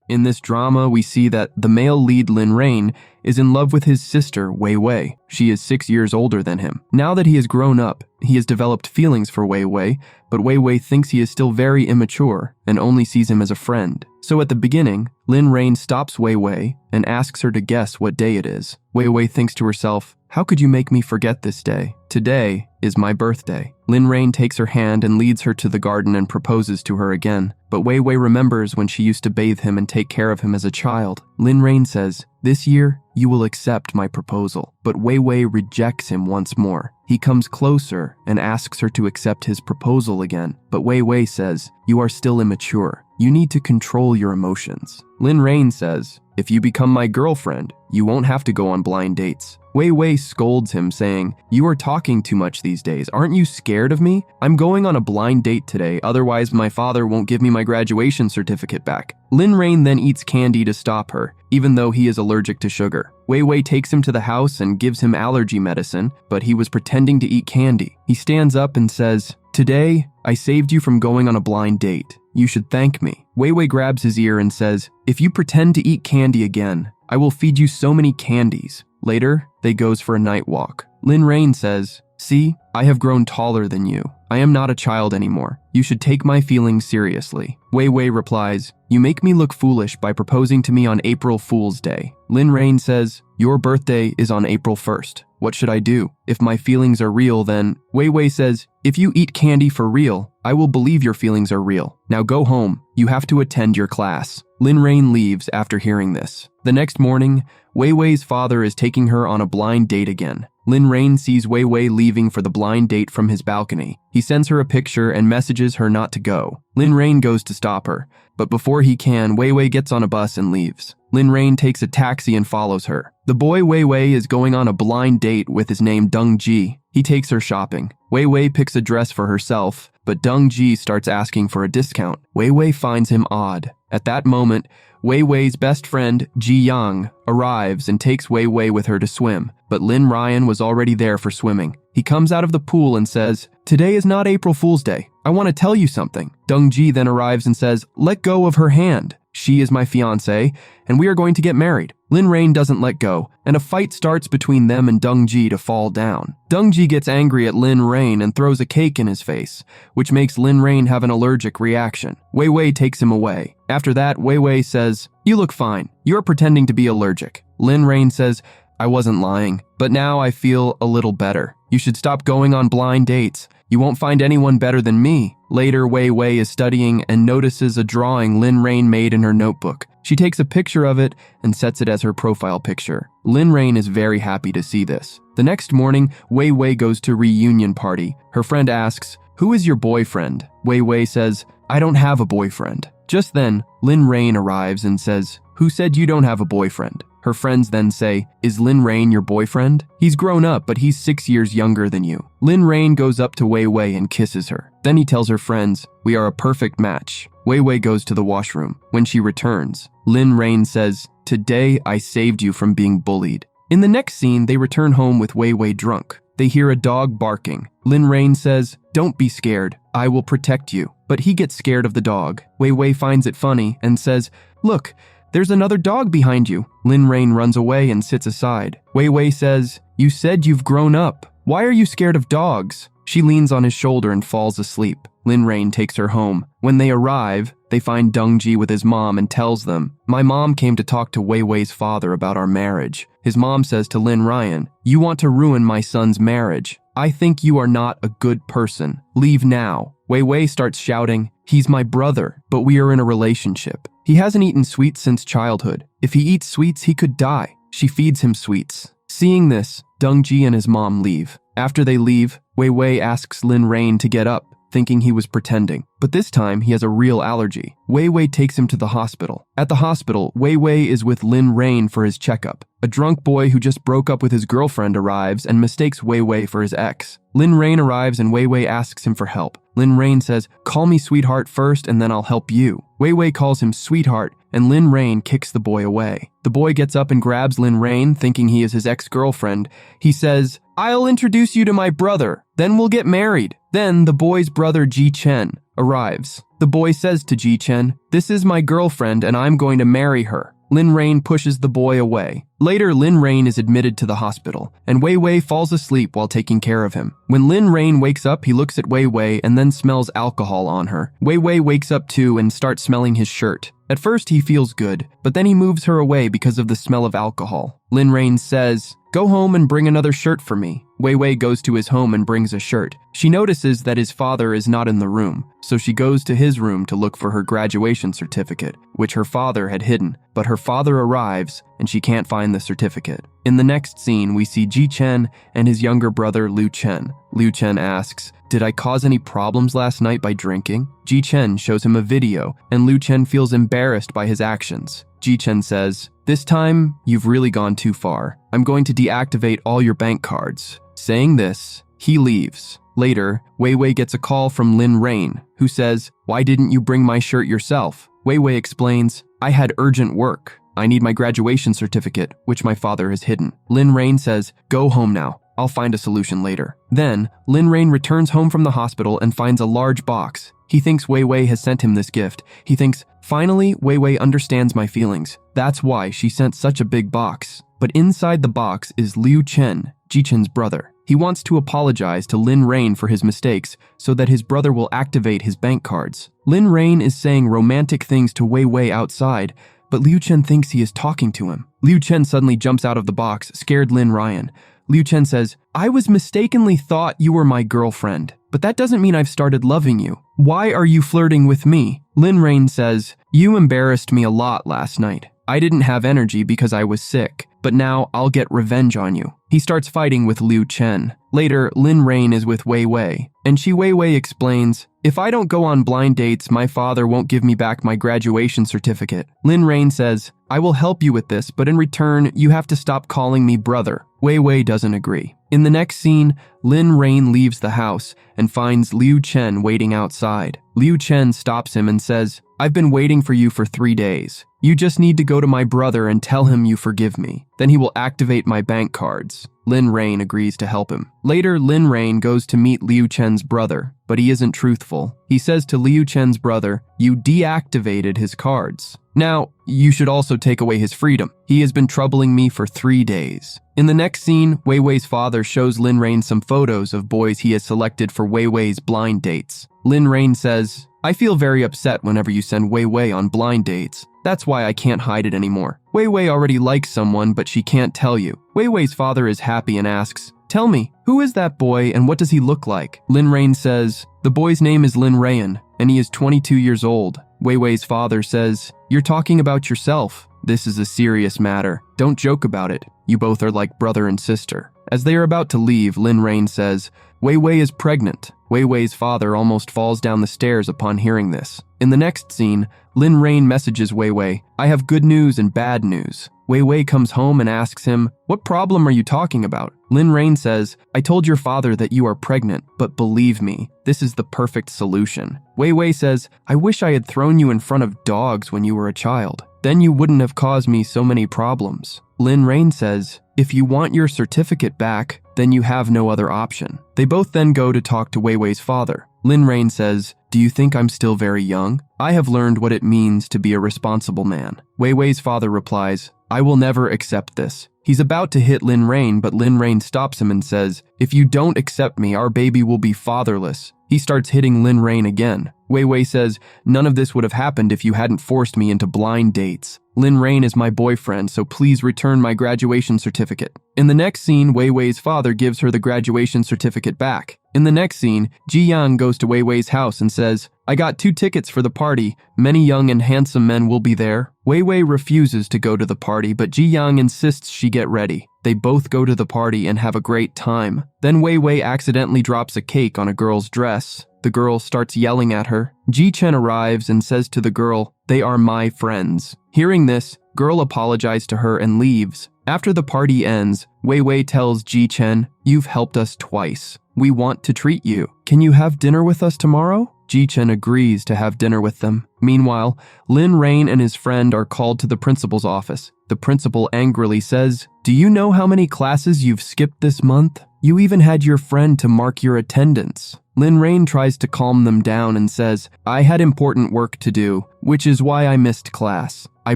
In this drama, we see that the male lead Lin Rain is in love with his sister, Wei Wei. She is 6 years older than him. Now that he has grown up, he has developed feelings for Wei Wei, but Wei Wei thinks he is still very immature and only sees him as a friend. So at the beginning, Lin Rain stops Wei Wei and asks her to guess what day it is. Wei Wei thinks to herself, "How could you make me forget this day? Today is my birthday." Lin Rain takes her hand and leads her to the garden and proposes to her again. But Wei Wei remembers when she used to bathe him and take care of him as a child. Lin Rain says, "This year, you will accept my proposal." But Wei Wei rejects him once more. He comes closer and asks her to accept his proposal again. But Wei Wei says, "You are still immature. You need to control your emotions." Lin Rain says, "If you become my girlfriend, you won't have to go on blind dates." Wei Wei scolds him, saying, "You are talking too much these days. Aren't you scared of me? I'm going on a blind date today, otherwise my father won't give me my graduation certificate back." Lin Rain then eats candy to stop her, even though he is allergic to sugar. Wei Wei takes him to the house and gives him allergy medicine, but he was pretending to eat candy. He stands up and says, "Today, I saved you from going on a blind date. You should thank me." Wei Wei grabs his ear and says, "If you pretend to eat candy again, I will feed you so many candies." Later, they goes for a night walk. Lin Rain says, "See, I have grown taller than you. I am not a child anymore. You should take my feelings seriously." Wei Wei replies, "You make me look foolish by proposing to me on April Fool's Day." Lin Rain says, "Your birthday is on April 1st. What should I do? If my feelings are real, then..." Wei Wei says, "If you eat candy for real, I will believe your feelings are real. Now go home. You have to attend your class." Lin Rain leaves after hearing this. The next morning, Wei Wei's father is taking her on a blind date again. Lin Rain sees Wei Wei leaving for the blind date from his balcony. He sends her a picture and messages her not to go. Lin Rain goes to stop her, but before he can, Wei Wei gets on a bus and leaves. Lin Rain takes a taxi and follows her. The boy Wei Wei is going on a blind date with his name Dung G. He takes her shopping. Wei Wei picks a dress for herself, but Dung G starts asking for a discount. Wei Wei finds him odd. At that moment, Wei Wei's best friend, Ji Yang, arrives and takes Wei Wei with her to swim, but Lin Rain was already there for swimming. He comes out of the pool and says, "Today is not April Fool's Day. I want to tell you something." Dung G then arrives and says, "Let go of her hand. She is my fiancé, and we are going to get married." Lin Rain doesn't let go, and a fight starts between them and Dung G to fall down. Dung G gets angry at Lin Rain and throws a cake in his face, which makes Lin Rain have an allergic reaction. Wei Wei takes him away. After that, Wei Wei says, "You look fine. You're pretending to be allergic." Lin Rain says, "I wasn't lying, but now I feel a little better. You should stop going on blind dates. You won't find anyone better than me." Later, Wei Wei is studying and notices a drawing Lin Rain made in her notebook. She takes a picture of it and sets it as her profile picture. Lin Rain is very happy to see this. The next morning, Wei Wei goes to a reunion party. Her friend asks, "Who is your boyfriend?" Wei Wei says, "I don't have a boyfriend." Just then, Lin Rain arrives and says, "Who said you don't have a boyfriend?" Her friends then say, "Is Lin Rain your boyfriend? He's grown up, but he's 6 years younger than you." Lin Rain goes up to Wei Wei and kisses her. Then he tells her friends, "We are a perfect match." Wei Wei goes to the washroom. When she returns, Lin Rain says, "Today I saved you from being bullied." In the next scene, they return home with Wei Wei drunk. They hear a dog barking. Lin Rain says, "Don't be scared. I will protect you." But he gets scared of the dog. Wei Wei finds it funny and says, "Look, there's another dog behind you." Lin Rain runs away and sits aside. Wei Wei says, "You said you've grown up. Why are you scared of dogs?" She leans on his shoulder and falls asleep. Lin Rain takes her home. When they arrive, they find Dung G with his mom and tells them, "My mom came to talk to Wei Wei's father about our marriage." His mom says to Lin Rain, "You want to ruin my son's marriage. I think you are not a good person. Leave now." Wei Wei starts shouting, "He's my brother, but we are in a relationship. He hasn't eaten sweets since childhood. If he eats sweets, he could die." She feeds him sweets. Seeing this, Dung G and his mom leave. After they leave, Wei Wei asks Lin Rain to get up, thinking he was pretending. But this time, he has a real allergy. Wei Wei takes him to the hospital. At the hospital, Wei Wei is with Lin Rain for his checkup. A drunk boy who just broke up with his girlfriend arrives and mistakes Wei Wei for his ex. Lin Rain arrives and Wei Wei asks him for help. Lin Rain says, "Call me sweetheart first and then I'll help you." Wei Wei calls him sweetheart and Lin Rain kicks the boy away. The boy gets up and grabs Lin Rain, thinking he is his ex-girlfriend. He says, "I'll introduce you to my brother, then we'll get married." Then the boy's brother Chen arrives. The boy says to Chen, "This is my girlfriend and I'm going to marry her." Lin Rain pushes the boy away. Later, Lin Rain is admitted to the hospital, and Wei Wei falls asleep while taking care of him. When Lin Rain wakes up, he looks at Wei Wei and then smells alcohol on her. Wei Wei wakes up too and starts smelling his shirt. At first, he feels good, but then he moves her away because of the smell of alcohol. Lin Rain says, "Go home and bring another shirt for me." Wei Wei goes to his home and brings a shirt. She notices that his father is not in the room, so she goes to his room to look for her graduation certificate, which her father had hidden. But her father arrives, and she can't find the certificate. In the next scene, we see Chen and his younger brother Liu Chen. Liu Chen asks, "Did I cause any problems last night by drinking?" Chen shows him a video, and Liu Chen feels embarrassed by his actions. Chen says, "This time, you've really gone too far. I'm going to deactivate all your bank cards." Saying this, he leaves. Later, Wei Wei gets a call from Lin Rain, who says, "Why didn't you bring my shirt yourself?" Wei Wei explains, "I had urgent work. I need my graduation certificate, which my father has hidden." Lin Rain says, "Go home now. I'll find a solution later." Then, Lin Rain returns home from the hospital and finds a large box. He thinks Wei Wei has sent him this gift. He thinks, "Finally, Wei Wei understands my feelings. That's why she sent such a big box." But inside the box is Liu Chen, Chen's brother. He wants to apologize to Lin Rain for his mistakes so that his brother will activate his bank cards. Lin Rain is saying romantic things to Wei Wei outside, but Liu Chen thinks he is talking to him. Liu Chen suddenly jumps out of the box, scared Lin Rain. Liu Chen says, "I was mistakenly thought you were my girlfriend, but that doesn't mean I've started loving you. Why are you flirting with me?" Lin Rain says, "You embarrassed me a lot last night. I didn't have energy because I was sick, but now I'll get revenge on you." He starts fighting with Liu Chen. Later, Lin Rain is with Wei Wei, and Wei Wei explains, "If I don't go on blind dates, my father won't give me back my graduation certificate." Lin Rain says, "I will help you with this, but in return, you have to stop calling me brother." Wei Wei doesn't agree. In the next scene, Lin Rain leaves the house and finds Liu Chen waiting outside. Liu Chen stops him and says, "I've been waiting for you for 3 days. You just need to go to my brother and tell him you forgive me. Then he will activate my bank cards." Lin Rain agrees to help him. Later, Lin Rain goes to meet Liu Chen's brother, but he isn't truthful. He says to Liu Chen's brother, "You deactivated his cards. Now, you should also take away his freedom. He has been troubling me for 3 days." In the next scene, Wei Wei's father shows Lin Rain some photos of boys he has selected for Wei Wei's blind dates. Lin Rain says, "I feel very upset whenever you send Wei Wei on blind dates. That's why I can't hide it anymore. Wei Wei already likes someone, but she can't tell you." Wei Wei's father is happy and asks, "Tell me, who is that boy and what does he look like?" Lin Rain says, "The boy's name is Lin Rain, and he is 22 years old." Wei Wei's father says, "You're talking about yourself. This is a serious matter. Don't joke about it. You both are like brother and sister." As they are about to leave, Lin Rain says, "Wei Wei is pregnant." Wei Wei's father almost falls down the stairs upon hearing this. In the next scene, Lin Rain messages Wei Wei, "I have good news and bad news." Wei Wei comes home and asks him, "What problem are you talking about?" Lin Rain says, "I told your father that you are pregnant, but believe me, this is the perfect solution." Wei Wei says, "I wish I had thrown you in front of dogs when you were a child. Then you wouldn't have caused me so many problems." Lin Rain says, "If you want your certificate back, then you have no other option." They both then go to talk to Wei Wei's father. Lin Rain says, "Do you think I'm still very young? I have learned what it means to be a responsible man." Wei Wei's father replies, "I will never accept this." He's about to hit Lin Rain, but Lin Rain stops him and says, "If you don't accept me, our baby will be fatherless." He starts hitting Lin Rain again. Wei Wei says, "None of this would have happened if you hadn't forced me into blind dates. Lin Rain is my boyfriend, so please return my graduation certificate." In the next scene, Wei Wei's father gives her the graduation certificate back. In the next scene, Ji Yang goes to Wei Wei's house and says, "I got 2 tickets for the party. Many young and handsome men will be there." Wei Wei refuses to go to the party, but Ji Yang insists she get ready. They both go to the party and have a great time. Then Wei Wei accidentally drops a cake on a girl's dress. The girl starts yelling at her. Chen arrives and says to the girl, "They are my friends." Hearing this, girl apologizes to her and leaves. After the party ends, Wei Wei tells Chen, "You've helped us twice. We want to treat you. Can you have dinner with us tomorrow?" Chen agrees to have dinner with them. Meanwhile, Lin Rain and his friend are called to the principal's office. The principal angrily says, "Do you know how many classes you've skipped this month? You even had your friend to mark your attendance." Lin Rain tries to calm them down and says, "I had important work to do, which is why I missed class. I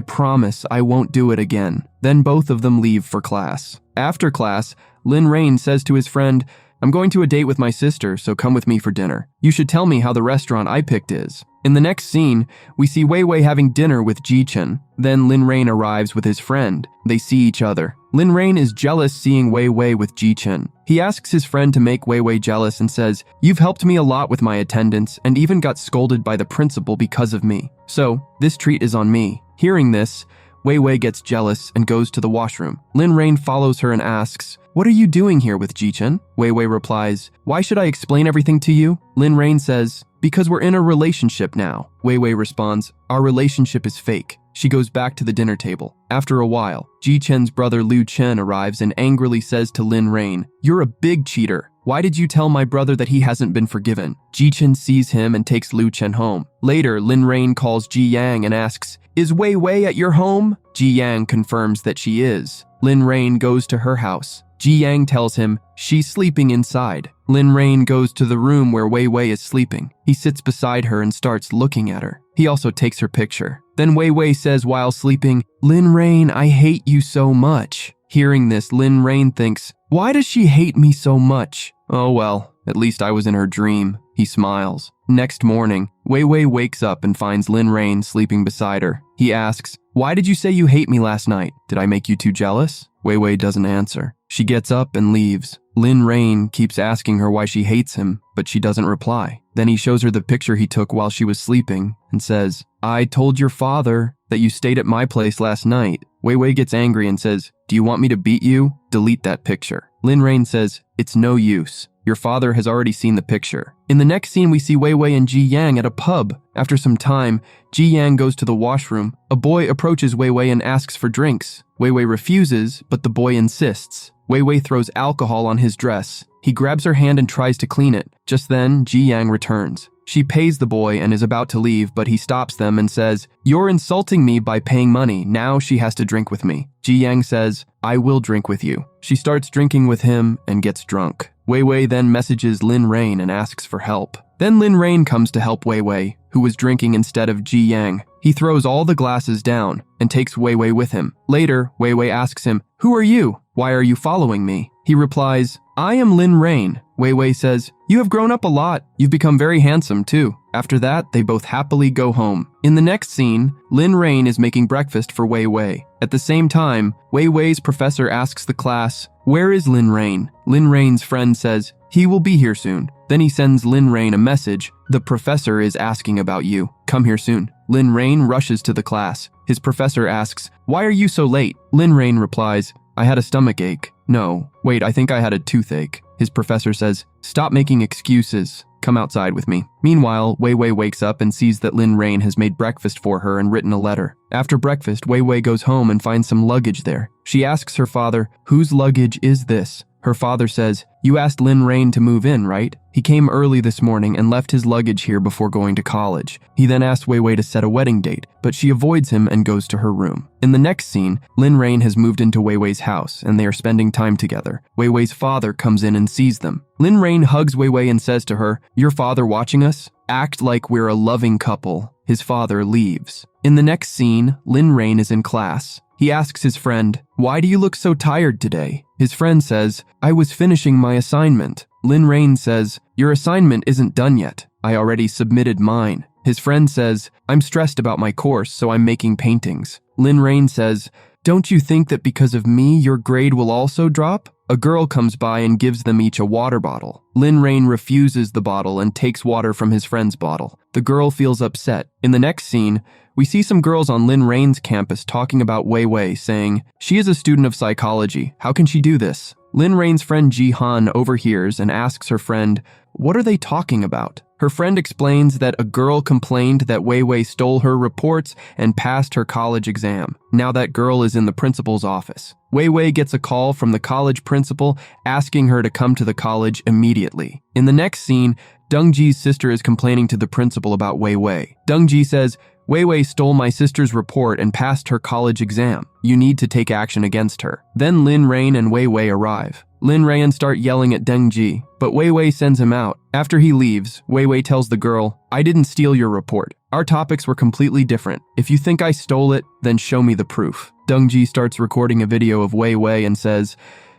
promise I won't do it again." Then both of them leave for class. After class, Lin Rain says to his friend, "I'm going to a date with my sister, so come with me for dinner. You should tell me how the restaurant I picked is." In the next scene, we see Wei Wei having dinner with Chen. Then Lin Rain arrives with his friend. They see each other. Lin Rain is jealous seeing Wei Wei with Chen. He asks his friend to make Wei Wei jealous and says, "You've helped me a lot with my attendance and even got scolded by the principal because of me. So, this treat is on me." Hearing this, Wei Wei gets jealous and goes to the washroom. Lin Rain follows her and asks, "What are you doing here with Chen?" Wei Wei replies, "Why should I explain everything to you?" Lin Rain says, "Because we're in a relationship now." Wei Wei responds, "Our relationship is fake." She goes back to the dinner table. After a while, Chen's brother Liu Chen arrives and angrily says to Lin Rain, "You're a big cheater. Why did you tell my brother that he hasn't been forgiven?" Chen sees him and takes Liu Chen home. Later, Lin Rain calls Ji Yang and asks, "Is Wei Wei at your home?" Ji Yang confirms that she is. Lin Rain goes to her house. Ji Yang tells him she's sleeping inside. Lin Rain goes to the room where Wei Wei is sleeping. He sits beside her and starts looking at her. He also takes her picture. Then Wei Wei says while sleeping, "Lin Rain, I hate you so much." Hearing this, Lin Rain thinks, "Why does she hate me so much? Oh well, at least I was in her dream." He smiles. Next morning, Wei Wei wakes up and finds Lin Rain sleeping beside her. He asks, "Why did you say you hate me last night? Did I make you too jealous?" Wei Wei doesn't answer. She gets up and leaves. Lin Rain keeps asking her why she hates him, but she doesn't reply. Then he shows her the picture he took while she was sleeping and says, "I told your father that you stayed at my place last night." Wei Wei gets angry and says, "Do you want me to beat you? Delete that picture." Lin Rain says, "It's no use. Your father has already seen the picture." In the next scene, we see Wei Wei and Ji Yang at a pub. After some time, Ji Yang goes to the washroom. A boy approaches Wei Wei and asks for drinks. Wei Wei refuses, but the boy insists. Wei Wei throws alcohol on his dress. He grabs her hand and tries to clean it. Just then, Ji Yang returns. She pays the boy and is about to leave, but he stops them and says, "You're insulting me by paying money. Now she has to drink with me." Ji Yang says, "I will drink with you." She starts drinking with him and gets drunk. Wei Wei then messages Lin Rain and asks for help. Then Lin Rain comes to help Wei Wei, who was drinking instead of Ji Yang. He throws all the glasses down and takes Wei Wei with him. Later, Wei Wei asks him, "Who are you? Why are you following me?" He replies, "I am Lin Rain." Wei Wei says, "You have grown up a lot. You've become very handsome too." After that, they both happily go home. In the next scene, Lin Rain is making breakfast for Wei Wei. At the same time, Wei Wei's professor asks the class, "Where is Lin Rain?" Lin Rain's friend says, "He will be here soon." Then he sends Lin Rain a message, "The professor is asking about you. Come here soon." Lin Rain rushes to the class. His professor asks, "Why are you so late?" Lin Rain replies, "I had a stomach ache." "No, wait, I think I had a toothache." His professor says, "Stop making excuses. Come outside with me." Meanwhile, Wei Wei wakes up and sees that Lin Rain has made breakfast for her and written a letter. After breakfast, Wei Wei goes home and finds some luggage there. She asks her father, "Whose luggage is this?" Her father says, "You asked Lin Rain to move in, right? He came early this morning and left his luggage here before going to college." He then asks Wei Wei to set a wedding date, but she avoids him and goes to her room. In the next scene, Lin Rain has moved into Wei Wei's house and they are spending time together. Wei Wei's father comes in and sees them. Lin Rain hugs Wei Wei and says to her, "Your father watching us? Act like we're a loving couple." His father leaves. In the next scene, Lin Rain is in class. He asks his friend, "Why do you look so tired today?" His friend says, "I was finishing my assignment." Lin Rain says, "Your assignment isn't done yet. I already submitted mine." His friend says, "I'm stressed about my course, so I'm making paintings." Lin Rain says, "Don't you think that because of me, your grade will also drop?" A girl comes by and gives them each a water bottle. Lin Rain refuses the bottle and takes water from his friend's bottle. The girl feels upset. In the next scene, we see some girls on Lin Rain's campus talking about Wei Wei, saying, "She is a student of psychology. How can she do this?" Lin Rain's friend Ji Han overhears and asks her friend, "What are they talking about?" Her friend explains that a girl complained that Wei Wei stole her reports and passed her college exam. Now that girl is in the principal's office. Wei Wei gets a call from the college principal asking her to come to the college immediately. In the next scene, Dung G's sister is complaining to the principal about Wei Wei. Dung G says, Wei Wei stole my sister's report and passed her college exam. You need to take action against her. Then Lin Rain and Wei Wei arrive. Lin Rain start yelling at Dung G, but Wei Wei sends him out. After he leaves, Wei Wei tells the girl, I didn't steal your report. Our topics were completely different. If you think I stole it, then show me the proof. Dung G starts recording a video of Wei Wei and says,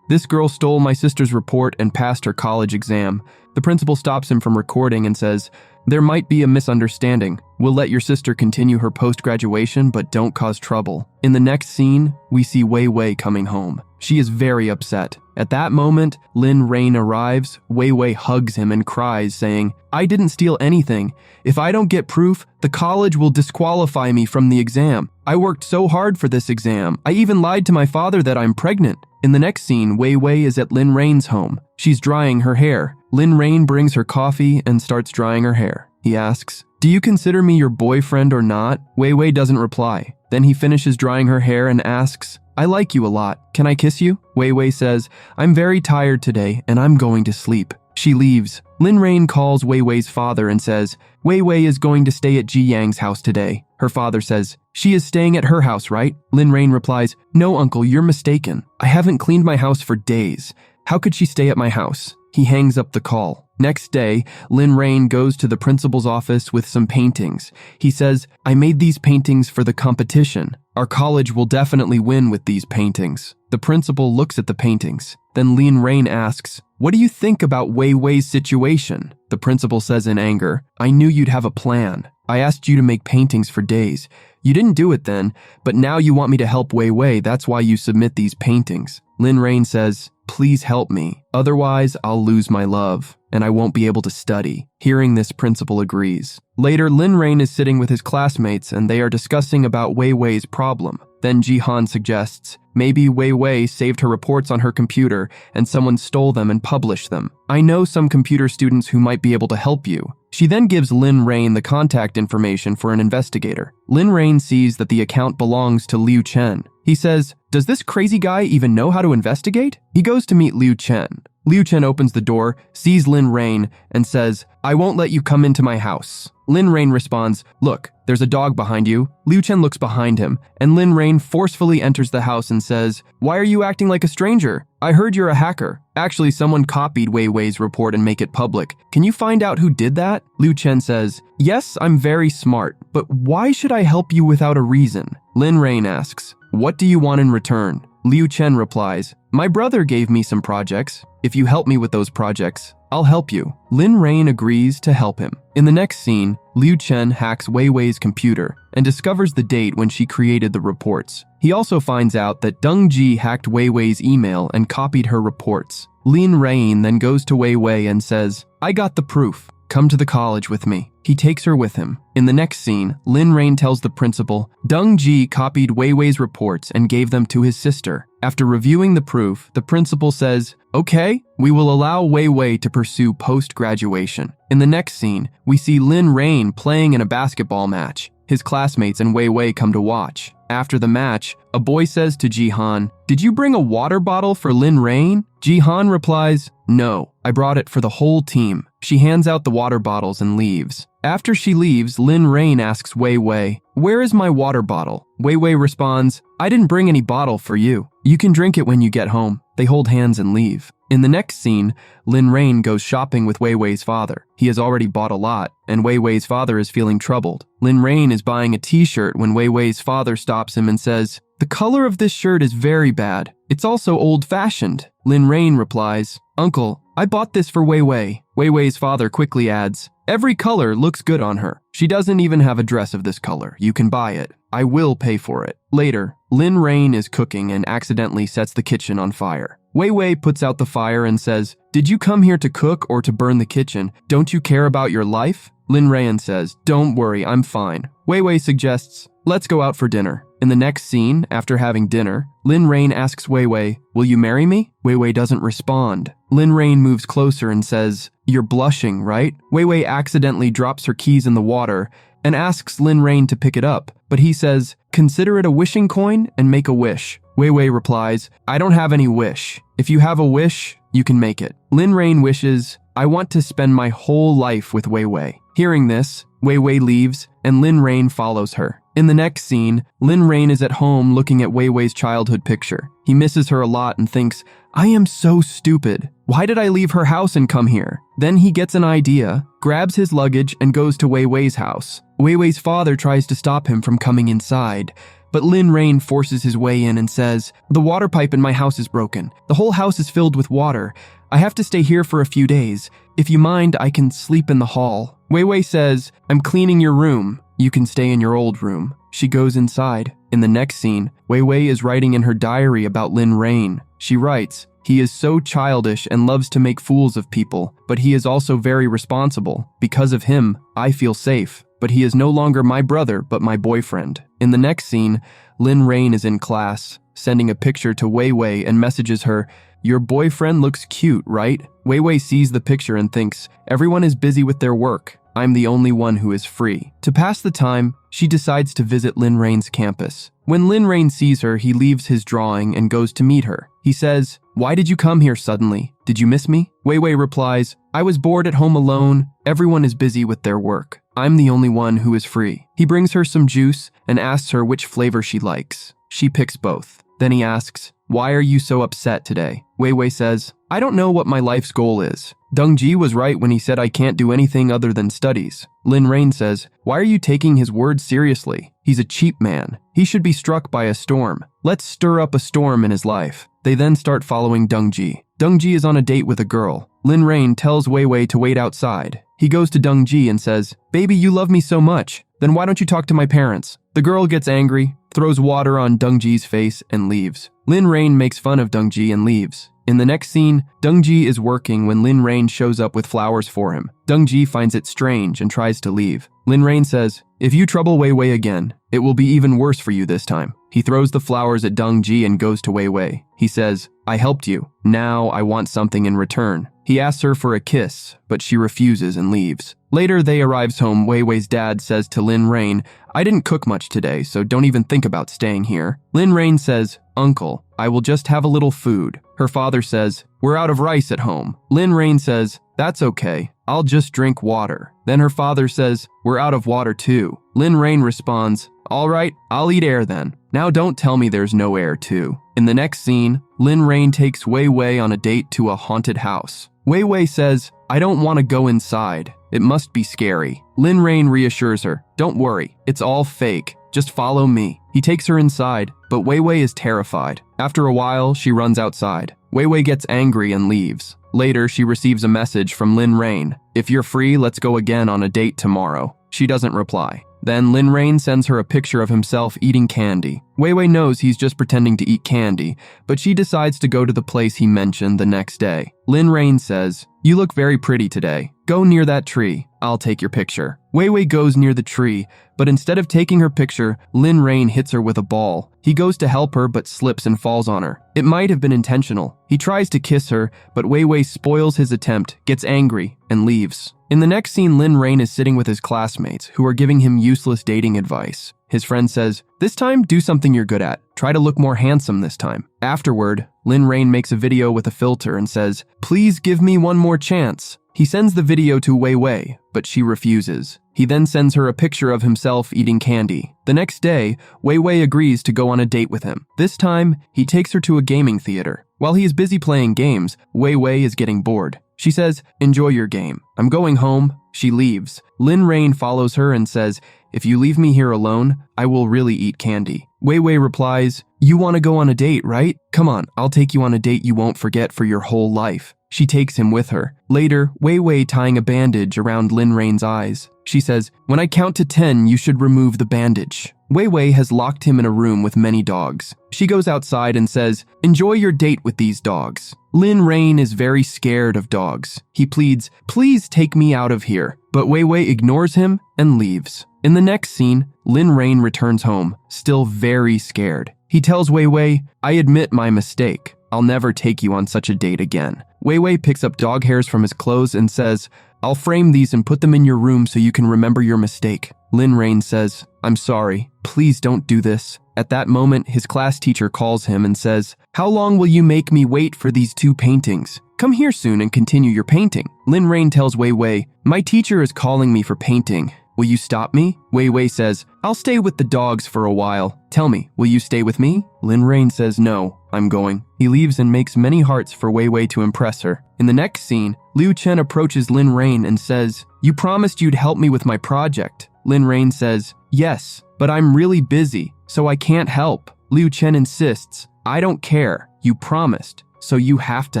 this girl stole my sister's report and passed her college exam. The principal stops him from recording and says, there might be a misunderstanding. We'll let your sister continue her post-graduation, but don't cause trouble. In the next scene, we see Wei Wei coming home. She is very upset. At that moment, Lin Rain arrives. Wei Wei hugs him and cries, saying, I didn't steal anything. If I don't get proof, the college will disqualify me from the exam. I worked so hard for this exam. I even lied to my father that I'm pregnant. In the next scene, Wei Wei is at Lin Rain's home. She's drying her hair. Lin Rain brings her coffee and starts drying her hair. He asks, do you consider me your boyfriend or not? Wei Wei doesn't reply. Then he finishes drying her hair and asks, I like you a lot. Can I kiss you? Wei Wei says, I'm very tired today and I'm going to sleep. She leaves. Lin Rain calls Wei Wei's father and says, Wei Wei is going to stay at Ji Yang's house today. Her father says, she is staying at her house, right? Lin Rain replies, no, uncle, you're mistaken. I haven't cleaned my house for days. How could she stay at my house? He hangs up the call. Next day, Lin Rain goes to the principal's office with some paintings. He says, I made these paintings for the competition. Our college will definitely win with these paintings. The principal looks at the paintings. Then Lin Rain asks, what do you think about Wei Wei's situation? The principal says in anger, I knew you'd have a plan. I asked you to make paintings for days. You didn't do it then, but now you want me to help Wei Wei. That's why you submit these paintings. Lin Rain says, please help me. Otherwise, I'll lose my love, and I won't be able to study. Hearing this, principal agrees. Later, Lin Rain is sitting with his classmates, and they are discussing about Wei Wei's problem. Then Jihan suggests, maybe Wei Wei saved her reports on her computer, and someone stole them and published them. I know some computer students who might be able to help you. She then gives Lin Rain the contact information for an investigator. Lin Rain sees that the account belongs to Liu Chen. He says, does this crazy guy even know how to investigate? He goes to meet Liu Chen. Liu Chen opens the door, sees Lin Rain, and says, I won't let you come into my house. Lin Rain responds, look, there's a dog behind you. Liu Chen looks behind him, and Lin Rain forcefully enters the house and says, why are you acting like a stranger? I heard you're a hacker. Actually, someone copied Wei Wei's report and make it public. Can you find out who did that? Liu Chen says, yes, I'm very smart, but why should I help you without a reason? Lin Rain asks, what do you want in return? Liu Chen replies, my brother gave me some projects. If you help me with those projects, I'll help you. Lin Rain agrees to help him. In the next scene, Liu Chen hacks Wei Wei's computer and discovers the date when she created the reports. He also finds out that Dung G hacked Wei Wei's email and copied her reports. Lin Rain then goes to Wei Wei and says, I got the proof. Come to the college with me. He takes her with him. In the next scene, Lin Rain tells the principal, Dung G copied Wei Wei's reports and gave them to his sister. After reviewing the proof, the principal says, okay, we will allow Wei Wei to pursue post-graduation. In the next scene, we see Lin Rain playing in a basketball match. His classmates and Wei Wei come to watch. After the match, a boy says to Jihan, did you bring a water bottle for Lin Rain? Jihan replies, no, I brought it for the whole team. She hands out the water bottles and leaves. After she leaves, Lin Rain asks Wei Wei, where is my water bottle? Wei Wei responds, I didn't bring any bottle for you. You can drink it when you get home. They hold hands and leave. In the next scene, Lin Rain goes shopping with Wei Wei's father. He has already bought a lot, and Wei Wei's father is feeling troubled. Lin Rain is buying a t-shirt when Wei Wei's father stops him and says, the color of this shirt is very bad. It's also old-fashioned. Lin Rain replies, Uncle, I bought this for Wei Wei. Wei Wei's father quickly adds, every color looks good on her. She doesn't even have a dress of this color. You can buy it. I will pay for it. Later, Lin Rain is cooking and accidentally sets the kitchen on fire. Wei Wei puts out the fire and says, did you come here to cook or to burn the kitchen? Don't you care about your life? Lin Rain says, don't worry, I'm fine. Wei Wei suggests, let's go out for dinner. In the next scene, after having dinner, Lin Rain asks Wei Wei, will you marry me? Wei Wei doesn't respond. Lin Rain moves closer and says, you're blushing, right? Wei Wei accidentally drops her keys in the water and asks Lin Rain to pick it up, but he says, consider it a wishing coin and make a wish. Wei Wei replies, I don't have any wish. If you have a wish, You can make it. Lin Rain wishes, I want to spend my whole life with Wei Wei. Hearing this, Wei Wei leaves, and Lin Rain follows her. In the next scene, Lin Rain is at home looking at Wei Wei's childhood picture. He misses her a lot and thinks, I am so stupid. Why did I leave her house and come here? Then he gets an idea, grabs his luggage, and goes to Wei Wei's house. Wei Wei's father tries to stop him from coming inside, but Lin Rain forces his way in and says, the water pipe in my house is broken. The whole house is filled with water. I have to stay here for a few days. If you mind, I can sleep in the hall. Wei Wei says, I'm cleaning your room. You can stay in your old room. She goes inside. In the next scene, Wei Wei is writing in her diary about Lin Rain. She writes, he is so childish and loves to make fools of people, but he is also very responsible. Because of him, I feel safe. But he is no longer my brother, but my boyfriend. In the next scene, Lin Rain is in class, sending a picture to Wei Wei and messages her, your boyfriend looks cute, right? Wei Wei sees the picture and thinks, everyone is busy with their work. I'm the only one who is free. To pass the time, she decides to visit Lin Rain's campus. When Lin Rain sees her, he leaves his drawing and goes to meet her. He says, why did you come here suddenly? Did you miss me? Wei Wei replies, I was bored at home alone. Everyone is busy with their work. I'm the only one who is free. He brings her some juice and asks her which flavor she likes. She picks both. Then he asks, why are you so upset today? Wei Wei says, I don't know what my life's goal is. Dung G was right when he said I can't do anything other than studies. Lin Rain says, why are you taking his words seriously? He's a cheap man. He should be struck by a storm. Let's stir up a storm in his life. They then start following Dung G. Dung G is on a date with a girl. Lin Rain tells Wei Wei to wait outside. He goes to Dung G and says, baby, you love me so much. Then why don't you talk to my parents? The girl gets angry, throws water on Dung G's face, and leaves. Lin Rain makes fun of Dung G and leaves. In the next scene, Dung G is working when Lin Rain shows up with flowers for him. Dung G finds it strange and tries to leave. Lin Rain says, if you trouble Wei Wei again, it will be even worse for you this time. He throws the flowers at Dung G and goes to Wei Wei. He says, I helped you. Now I want something in return. He asks her for a kiss, but she refuses and leaves. Later, they arrives home. Wei Wei's dad says to Lin Rain, I didn't cook much today, so don't even think about staying here. Lin Rain says, Uncle, I will just have a little food. Her father says, we're out of rice at home. Lin Rain says, that's okay. I'll just drink water. Then her father says, we're out of water too. Lin Rain responds, all right, I'll eat air then. Now don't tell me there's no air too. In the next scene, Lin Rain takes Wei Wei on a date to a haunted house. Wei Wei says, I don't want to go inside. It must be scary. Lin Rain reassures her, don't worry, it's all fake. Just follow me. He takes her inside, but Wei Wei is terrified. After a while, she runs outside. Wei Wei gets angry and leaves. Later, she receives a message from Lin Rain. If you're free, let's go again on a date tomorrow. She doesn't reply. Then Lin Rain sends her a picture of himself eating candy. Wei Wei knows he's just pretending to eat candy, but she decides to go to the place he mentioned the next day. Lin Rain says, you look very pretty today. Go near that tree. I'll take your picture. Wei Wei goes near the tree, but instead of taking her picture, Lin Rain hits her with a ball. He goes to help her but slips and falls on her. It might have been intentional. He tries to kiss her, but Wei Wei spoils his attempt, gets angry, and leaves. In the next scene, Lin Rain is sitting with his classmates, who are giving him useless dating advice. His friend says, this time, do something you're good at. Try to look more handsome this time. Afterward, Lin Rain makes a video with a filter and says, please give me one more chance. He sends the video to Wei Wei, but she refuses. He then sends her a picture of himself eating candy. The next day, Wei Wei agrees to go on a date with him. This time, he takes her to a gaming theater. While he is busy playing games, Wei Wei is getting bored. She says, enjoy your game. I'm going home. She leaves. Lin Rain follows her and says, if you leave me here alone, I will really eat candy. Wei Wei replies, you want to go on a date, right? Come on, I'll take you on a date you won't forget for your whole life. She takes him with her. Later, Wei Wei tying a bandage around Lin Rain's eyes. She says, when I count to 10, you should remove the bandage. Wei Wei has locked him in a room with many dogs. She goes outside and says, enjoy your date with these dogs. Lin Rain is very scared of dogs. He pleads, please take me out of here. But Wei Wei ignores him and leaves. In the next scene, Lin Rain returns home, still very scared. He tells Wei Wei, I admit my mistake. I'll never take you on such a date again. Wei Wei picks up dog hairs from his clothes and says, I'll frame these and put them in your room so you can remember your mistake. Lin Rain says, I'm sorry. Please don't do this. At that moment, his class teacher calls him and says, how long will you make me wait for these 2 paintings? come here soon and continue your painting. Lin Rain tells Wei Wei, my teacher is calling me for painting. Will you stop me? Wei Wei says, I'll stay with the dogs for a while. Tell me, will you stay with me? Lin Rain says, no, I'm going. He leaves and makes many hearts for Wei Wei to impress her. In the next scene, Liu Chen approaches Lin Rain and says, you promised you'd help me with my project. Lin Rain says, yes, but I'm really busy, so I can't help. Liu Chen insists, I don't care. You promised, so you have to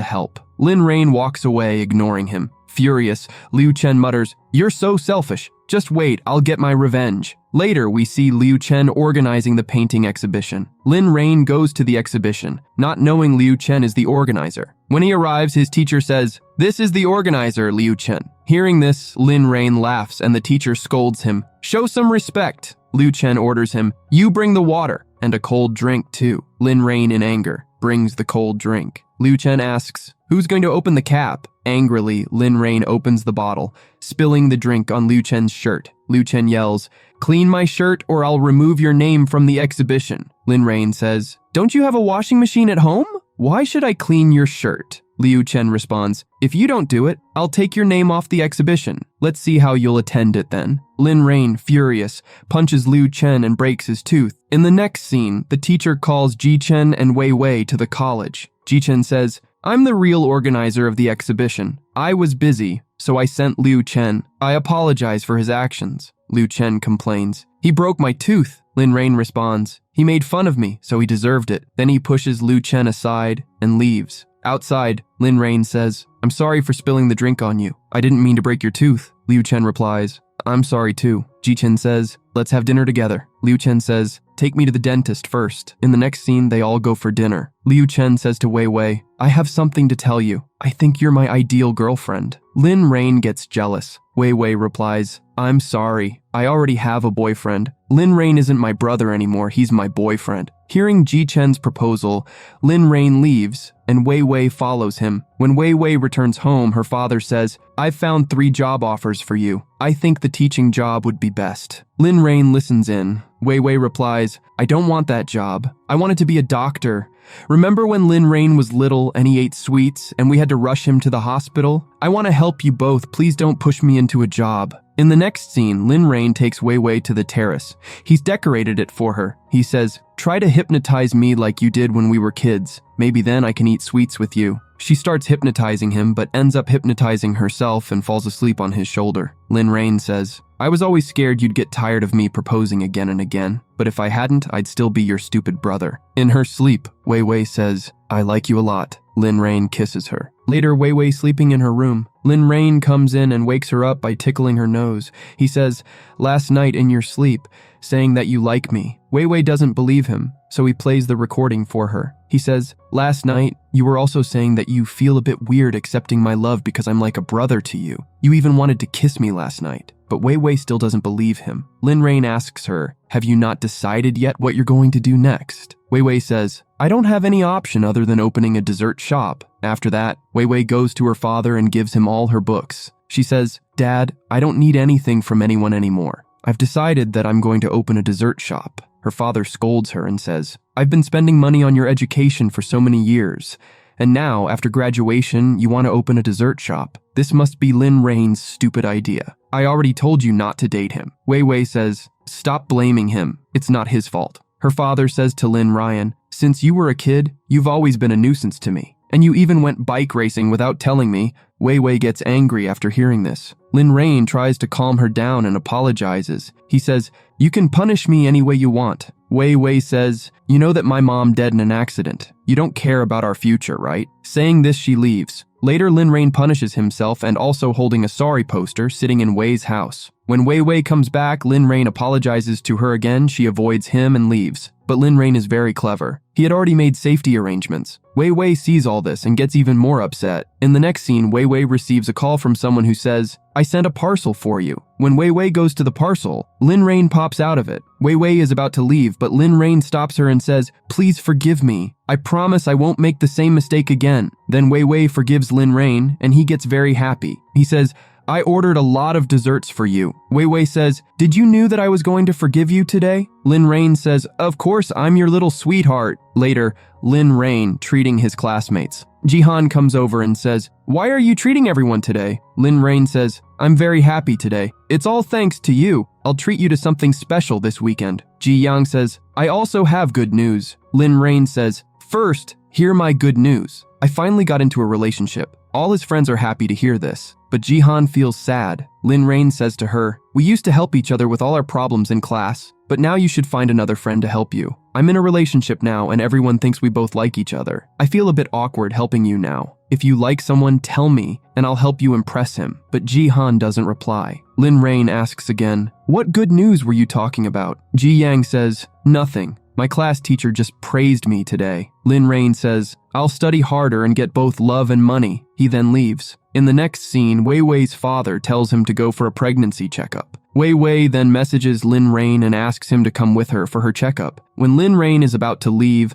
help. Lin Rain walks away, ignoring him. Furious, Liu Chen mutters, you're so selfish. Just wait, I'll get my revenge. Later, we see Liu Chen organizing the painting exhibition. Lin Rain goes to the exhibition, not knowing Liu Chen is the organizer. When he arrives, his teacher says, this is the organizer, Liu Chen. Hearing this, Lin Rain laughs and the teacher scolds him. Show some respect. Liu Chen orders him, you bring the water, and a cold drink too. Lin Rain, in anger, brings the cold drink. Liu Chen asks, who's going to open the cap? Angrily, Lin Rain opens the bottle, spilling the drink on Liu Chen's shirt. Liu Chen yells, clean my shirt or I'll remove your name from the exhibition. Lin Rain says, don't you have a washing machine at home? Why should I clean your shirt? Liu Chen responds, if you don't do it, I'll take your name off the exhibition. Let's see how you'll attend it then. Lin Rain, furious, punches Liu Chen and breaks his tooth. In the next scene, the teacher calls Ji Chen and Wei Wei to the college. Ji Chen says, I'm the real organizer of the exhibition. I was busy, so I sent Liu Chen. I apologize for his actions. Liu Chen complains. He broke my tooth. Lin Rain responds, he made fun of me, so he deserved it. Then he pushes Liu Chen aside and leaves. Outside, Lin Rain says, I'm sorry for spilling the drink on you. I didn't mean to break your tooth. Liu Chen replies, I'm sorry too. Ji Chen says, let's have dinner together. Liu Chen says, take me to the dentist first. In the next scene, they all go for dinner. Liu Chen says to Wei Wei, I have something to tell you. I think you're my ideal girlfriend. Lin Rain gets jealous. Wei Wei replies, I'm sorry. I already have a boyfriend. Lin Rain isn't my brother anymore. He's my boyfriend. Hearing Ji Chen's proposal, Lin Rain leaves, and Wei Wei follows him. When Wei Wei returns home, her father says, I've found 3 job offers for you. I think the teaching job would be best. Lin Rain listens in. Wei Wei replies, I don't want that job. I wanted to be a doctor. Remember when Lin Rain was little and he ate sweets and we had to rush him to the hospital? I want to help you both. Please don't push me into a job. In the next scene, Lin Rain takes Wei Wei to the terrace. He's decorated it for her. He says, try to hypnotize me like you did when we were kids. Maybe then I can eat sweets with you. She starts hypnotizing him, but ends up hypnotizing herself and falls asleep on his shoulder. Lin Rain says, I was always scared you'd get tired of me proposing again and again, but if I hadn't, I'd still be your stupid brother. In her sleep, Wei Wei says, I like you a lot. Lin Rain kisses her. Later, Wei Wei sleeping in her room. Lin Rain comes in and wakes her up by tickling her nose. He says, last night in your sleep, saying that you like me. Wei Wei doesn't believe him, so he plays the recording for her. He says, last night, you were also saying that you feel a bit weird accepting my love because I'm like a brother to you. You even wanted to kiss me last night. But Wei Wei still doesn't believe him. Lin Rain asks her, have you not decided yet what you're going to do next? Wei Wei says, I don't have any option other than opening a dessert shop. After that, Wei Wei goes to her father and gives him all her books. She says, Dad, I don't need anything from anyone anymore. I've decided that I'm going to open a dessert shop. Her father scolds her and says, I've been spending money on your education for so many years, and now, after graduation, you want to open a dessert shop. This must be Lin Rain's stupid idea. I already told you not to date him. Wei Wei says, stop blaming him. It's not his fault. Her father says to Lin Rain, since you were a kid, you've always been a nuisance to me. And you even went bike racing without telling me. Wei Wei gets angry after hearing this. Lin Rain tries to calm her down and apologizes. He says, you can punish me any way you want. Wei Wei says, you know that my mom died in an accident. You don't care about our future, right? Saying this, she leaves. Later, Lin Rain punishes himself and also holding a sorry poster sitting in Wei's house. When Wei Wei comes back, Lin Rain apologizes to her again. She avoids him and leaves. But Lin Rain is very clever. He had already made safety arrangements. Wei Wei sees all this and gets even more upset. In the next scene, Wei Wei receives a call from someone who says, I sent a parcel for you. When Wei Wei goes to the parcel, Lin Rain pops out of it. Wei Wei is about to leave, but Lin Rain stops her and says, please forgive me. I promise I won't make the same mistake again. Then Wei Wei forgives Lin Rain, and he gets very happy. He says, I ordered a lot of desserts for you. Wei Wei says, did you knew that I was going to forgive you today? Lin Rain says, of course, I'm your little sweetheart. Later, Lin Rain treating his classmates. Jihan comes over and says, why are you treating everyone today? Lin Rain says, I'm very happy today. It's all thanks to you. I'll treat you to something special this weekend. Ji Yang says, I also have good news. Lin Rain says, first, hear my good news. I finally got into a relationship. All his friends are happy to hear this, but Jihan feels sad. Lin Rain says to her, we used to help each other with all our problems in class, but now you should find another friend to help you. I'm in a relationship now and everyone thinks we both like each other. I feel a bit awkward helping you now. If you like someone, tell me, and I'll help you impress him. But Jihan doesn't reply. Lin Rain asks again, what good news were you talking about? Ji Yang says, nothing. My class teacher just praised me today. Lin Rain says, I'll study harder and get both love and money. He then leaves. In the next scene, Wei Wei's father tells him to go for a pregnancy checkup. Wei Wei then messages Lin Rain and asks him to come with her for her checkup. When Lin Rain is about to leave,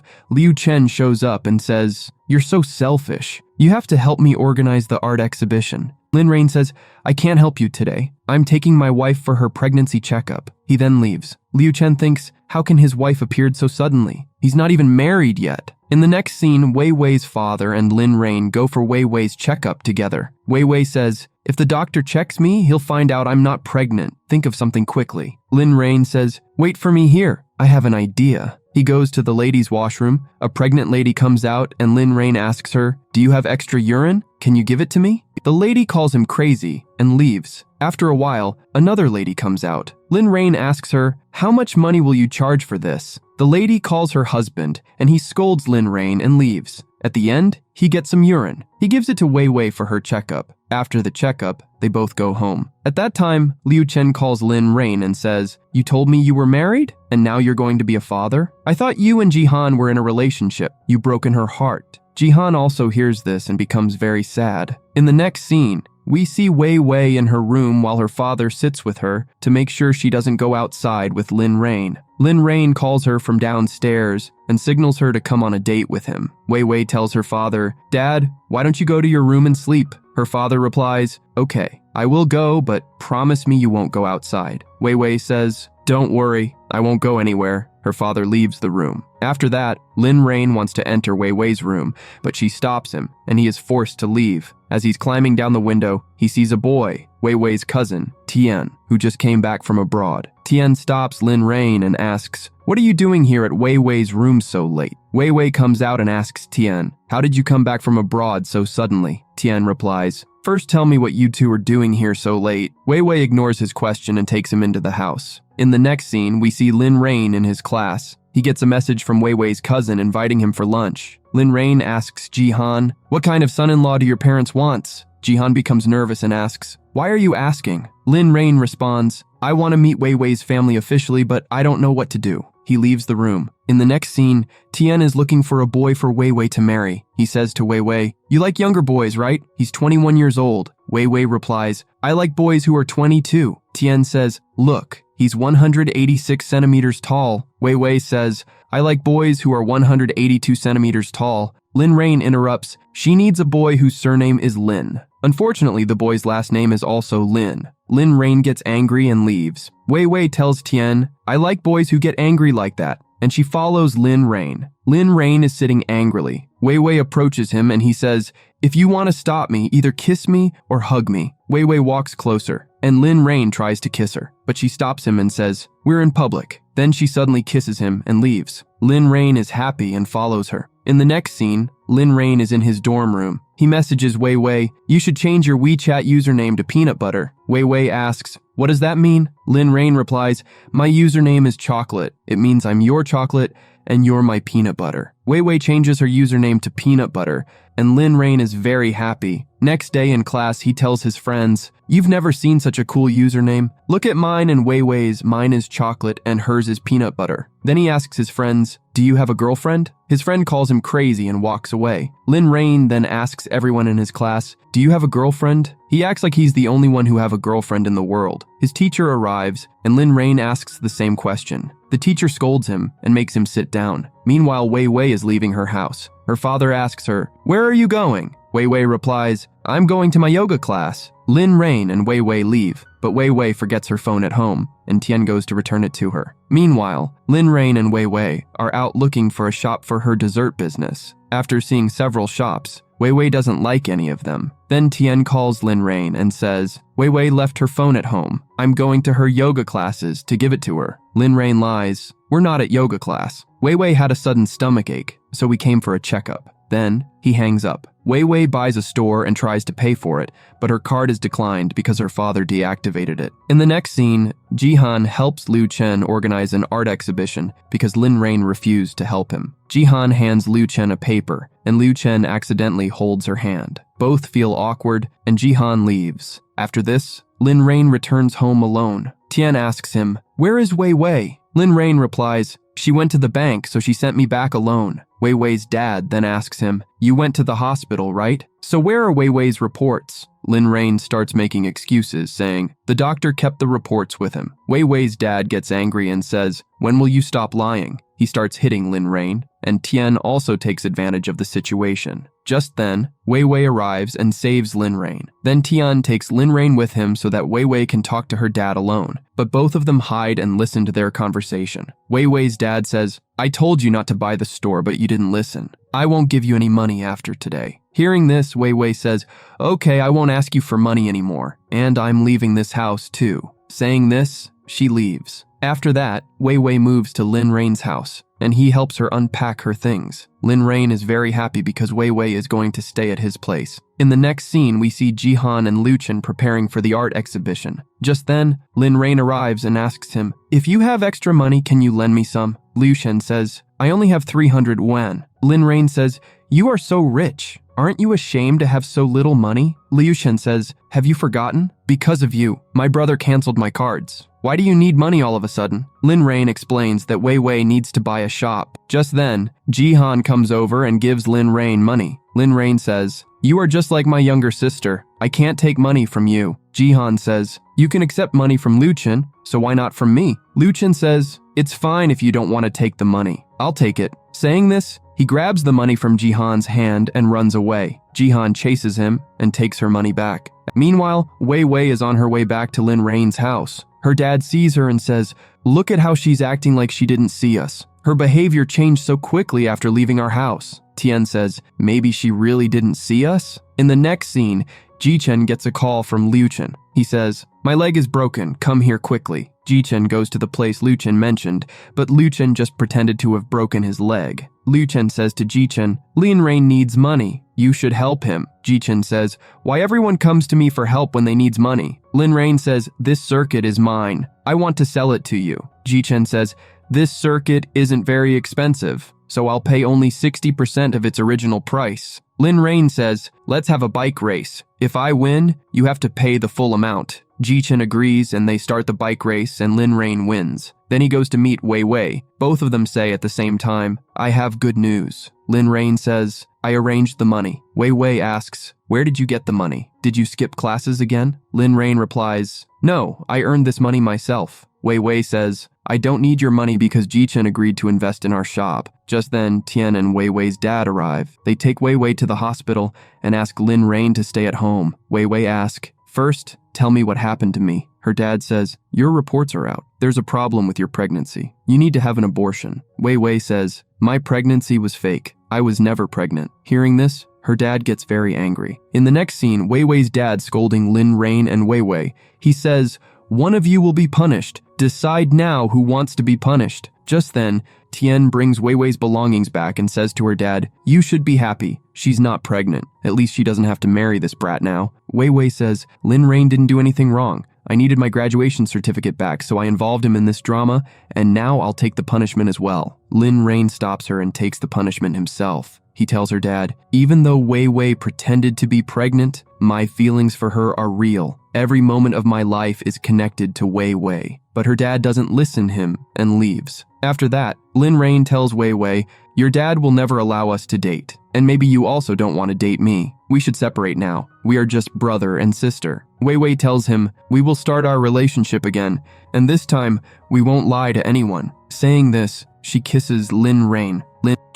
Chen shows up and says, you're so selfish. You have to help me organize the art exhibition. Lin Rain says, I can't help you today. I'm taking my wife for her pregnancy checkup. He then leaves. Chen thinks, how can his wife appeared so suddenly? He's not even married yet. In the next scene, Wei Wei's father and Lin Rain go for Wei Wei's checkup together. Wei Wei says, if the doctor checks me, he'll find out I'm not pregnant. Think of something quickly. Lin Rain says, wait for me here. I have an idea. He goes to the ladies' washroom. A pregnant lady comes out and Lin Rain asks her, do you have extra urine? Can you give it to me? The lady calls him crazy and leaves. After a while, another lady comes out. Lin Rain asks her, how much money will you charge for this? The lady calls her husband and he scolds Lin Rain and leaves. At the end, he gets some urine. He gives it to Wei Wei for her checkup. After the checkup, they both go home. At that time, Chen calls Lin Rain and says, you told me you were married? And now you're going to be a father? I thought you and Jihan were in a relationship. You've broken her heart. Jihan also hears this and becomes very sad. In the next scene, we see Wei Wei in her room while her father sits with her to make sure she doesn't go outside with Lin Rain. Lin Rain calls her from downstairs and signals her to come on a date with him. Wei Wei tells her father, Dad, why don't you go to your room and sleep? Her father replies, okay, I will go, but promise me you won't go outside. Wei Wei says, don't worry, I won't go anywhere. Her father leaves the room. After that, Lin Rain wants to enter Wei Wei's room, but she stops him, and he is forced to leave. As he's climbing down the window, he sees a boy, Wei Wei's cousin, Tian, who just came back from abroad. Tian stops Lin Rain and asks, what are you doing here at Wei Wei's room so late? Wei Wei comes out and asks Tian, how did you come back from abroad so suddenly? Tian replies, first tell me what you two are doing here so late. Wei Wei ignores his question and takes him into the house. In the next scene, we see Lin Rain in his class. He gets a message from Wei Wei's cousin inviting him for lunch. Lin Rain asks Jihan, what kind of son-in-law do your parents want? Jihan becomes nervous and asks, why are you asking? Lin Rain responds, I want to meet Wei Wei's family officially, but I don't know what to do. He leaves the room. In the next scene, Tian is looking for a boy for Wei Wei to marry. He says to Wei Wei, you like younger boys, right? He's 21 years old. Wei Wei replies, I like boys who are 22. Tian says, look, he's 186 centimeters tall. Wei Wei says, I like boys who are 182 centimeters tall. Lin Rain interrupts, she needs a boy whose surname is Lin. Unfortunately, the boy's last name is also Lin. Lin Rain gets angry and leaves. Wei Wei tells Tian, I like boys who get angry like that, and she follows Lin Rain. Lin Rain is sitting angrily. Wei Wei approaches him and he says, if you want to stop me, either kiss me or hug me. Wei Wei walks closer, and Lin Rain tries to kiss her, but she stops him and says, we're in public. Then she suddenly kisses him and leaves. Lin Rain is happy and follows her. In the next scene, Lin Rain is in his dorm room. He messages Wei Wei, you should change your WeChat username to Peanut Butter. Wei Wei asks, what does that mean? Lin Rain replies, my username is Chocolate. It means I'm your chocolate and you're my peanut butter. Wei Wei changes her username to Peanut Butter, and Lin Rain is very happy. Next day in class, he tells his friends, you've never seen such a cool username. Look at mine and Wei Wei's, mine is Chocolate and hers is Peanut Butter. Then he asks his friends, do you have a girlfriend? His friend calls him crazy and walks away. Lin Rain then asks everyone in his class, do you have a girlfriend? He acts like he's the only one who have a girlfriend in the world. His teacher arrives, and Lin Rain asks the same question. The teacher scolds him and makes him sit down. Meanwhile, Wei Wei is leaving her house. Her father asks her, where are you going? Wei Wei replies, I'm going to my yoga class. Lin Rain and Wei Wei leave, but Wei Wei forgets her phone at home, and Tian goes to return it to her. Meanwhile, Lin Rain and Wei Wei are out looking for a shop for her dessert business. After seeing several shops, Wei Wei doesn't like any of them. Then Tian calls Lin Rain and says, Wei Wei left her phone at home. I'm going to her yoga classes to give it to her. Lin Rain lies, we're not at yoga class. Wei Wei had a sudden stomach ache, so we came for a checkup. Then, he hangs up. Wei Wei buys a store and tries to pay for it, but her card is declined because her father deactivated it. In the next scene, Jihan helps Liu Chen organize an art exhibition because Lin Rain refused to help him. Jihan hands Liu Chen a paper, and Liu Chen accidentally holds her hand. Both feel awkward, and Jihan leaves. After this, Lin Rain returns home alone. Tian asks him, where is Wei Wei? Lin Rain replies, she went to the bank, so she sent me back alone. Wei Wei's dad then asks him, you went to the hospital, right? So where are Wei Wei's reports? Lin Rain starts making excuses, saying, the doctor kept the reports with him. Wei Wei's dad gets angry and says, when will you stop lying? He starts hitting Lin Rain, and Tian also takes advantage of the situation. Just then, Wei Wei arrives and saves Lin Rain. Then Tian takes Lin Rain with him so that Wei Wei can talk to her dad alone, but both of them hide and listen to their conversation. Wei Wei's dad says, I told you not to buy the store, but you didn't listen. I won't give you any money after today. Hearing this, Wei Wei says, okay, I won't ask you for money anymore, and I'm leaving this house too. Saying this, she leaves. After that, Wei Wei moves to Lin Rain's house, and he helps her unpack her things. Lin Rain is very happy because Wei Wei is going to stay at his place. In the next scene, we see Jihan and Liu Chen preparing for the art exhibition. Just then, Lin Rain arrives and asks him, if you have extra money, can you lend me some? Liu Chen says, I only have 300 yuan. Lin Rain says, you are so rich. Aren't you ashamed to have so little money? Liu Chen says, have you forgotten? Because of you, my brother canceled my cards. Why do you need money all of a sudden? Lin Rain explains that Wei Wei needs to buy a shop. Just then, Jihan comes over and gives Lin Rain money. Lin Rain says, you are just like my younger sister. I can't take money from you. Jihan says, you can accept money from Liu Chen, so why not from me? Liu Chen says, it's fine if you don't want to take the money. I'll take it. Saying this, he grabs the money from Jihan's hand and runs away. Jihan chases him and takes her money back. Meanwhile, Wei Wei is on her way back to Lin Rain's house. Her dad sees her and says, look at how she's acting like she didn't see us. Her behavior changed so quickly after leaving our house. Tian says, maybe she really didn't see us? In the next scene, Chen gets a call from Liu Chen. He says, my leg is broken, come here quickly. Chen goes to the place Liu Chen mentioned, but Liu Chen just pretended to have broken his leg. Liu Chen says to Chen, Lin Rain needs money. You should help him. Chen says, why everyone comes to me for help when they needs money? Lin Rain says, this circuit is mine. I want to sell it to you. Chen says, this circuit isn't very expensive, so I'll pay only 60% of its original price. Lin Rain says, let's have a bike race. If I win, you have to pay the full amount. Chen agrees and they start the bike race and Lin Rain wins. Then he goes to meet Wei Wei. Both of them say at the same time, I have good news. Lin Rain says, I arranged the money. Wei Wei asks, where did you get the money? Did you skip classes again? Lin Rain replies, no, I earned this money myself. Wei Wei says, I don't need your money because Chen agreed to invest in our shop. Just then, Tian and Wei Wei's dad arrive. They take Wei Wei to the hospital and ask Lin Rain to stay at home. Wei Wei asks, first, tell me what happened to me. Her dad says, your reports are out. There's a problem with your pregnancy. You need to have an abortion. Wei Wei says, my pregnancy was fake. I was never pregnant. Hearing this, her dad gets very angry. In the next scene, Wei Wei's dad scolding Lin Rain and Wei Wei. He says, one of you will be punished. Decide now who wants to be punished. Just then, Tian brings Wei Wei's belongings back and says to her dad, you should be happy. She's not pregnant. At least she doesn't have to marry this brat now. Wei Wei says, Lin Rain didn't do anything wrong. I needed my graduation certificate back, so I involved him in this drama, and now I'll take the punishment as well. Lin Rain stops her and takes the punishment himself. He tells her dad, even though Wei Wei pretended to be pregnant, my feelings for her are real. Every moment of my life is connected to Wei Wei. But her dad doesn't listen him and leaves. After that, Lin Rain tells Wei Wei, your dad will never allow us to date. And maybe you also don't want to date me. We should separate now. We are just brother and sister. Wei Wei tells him, we will start our relationship again, and this time, we won't lie to anyone. Saying this, she kisses Lin Rain.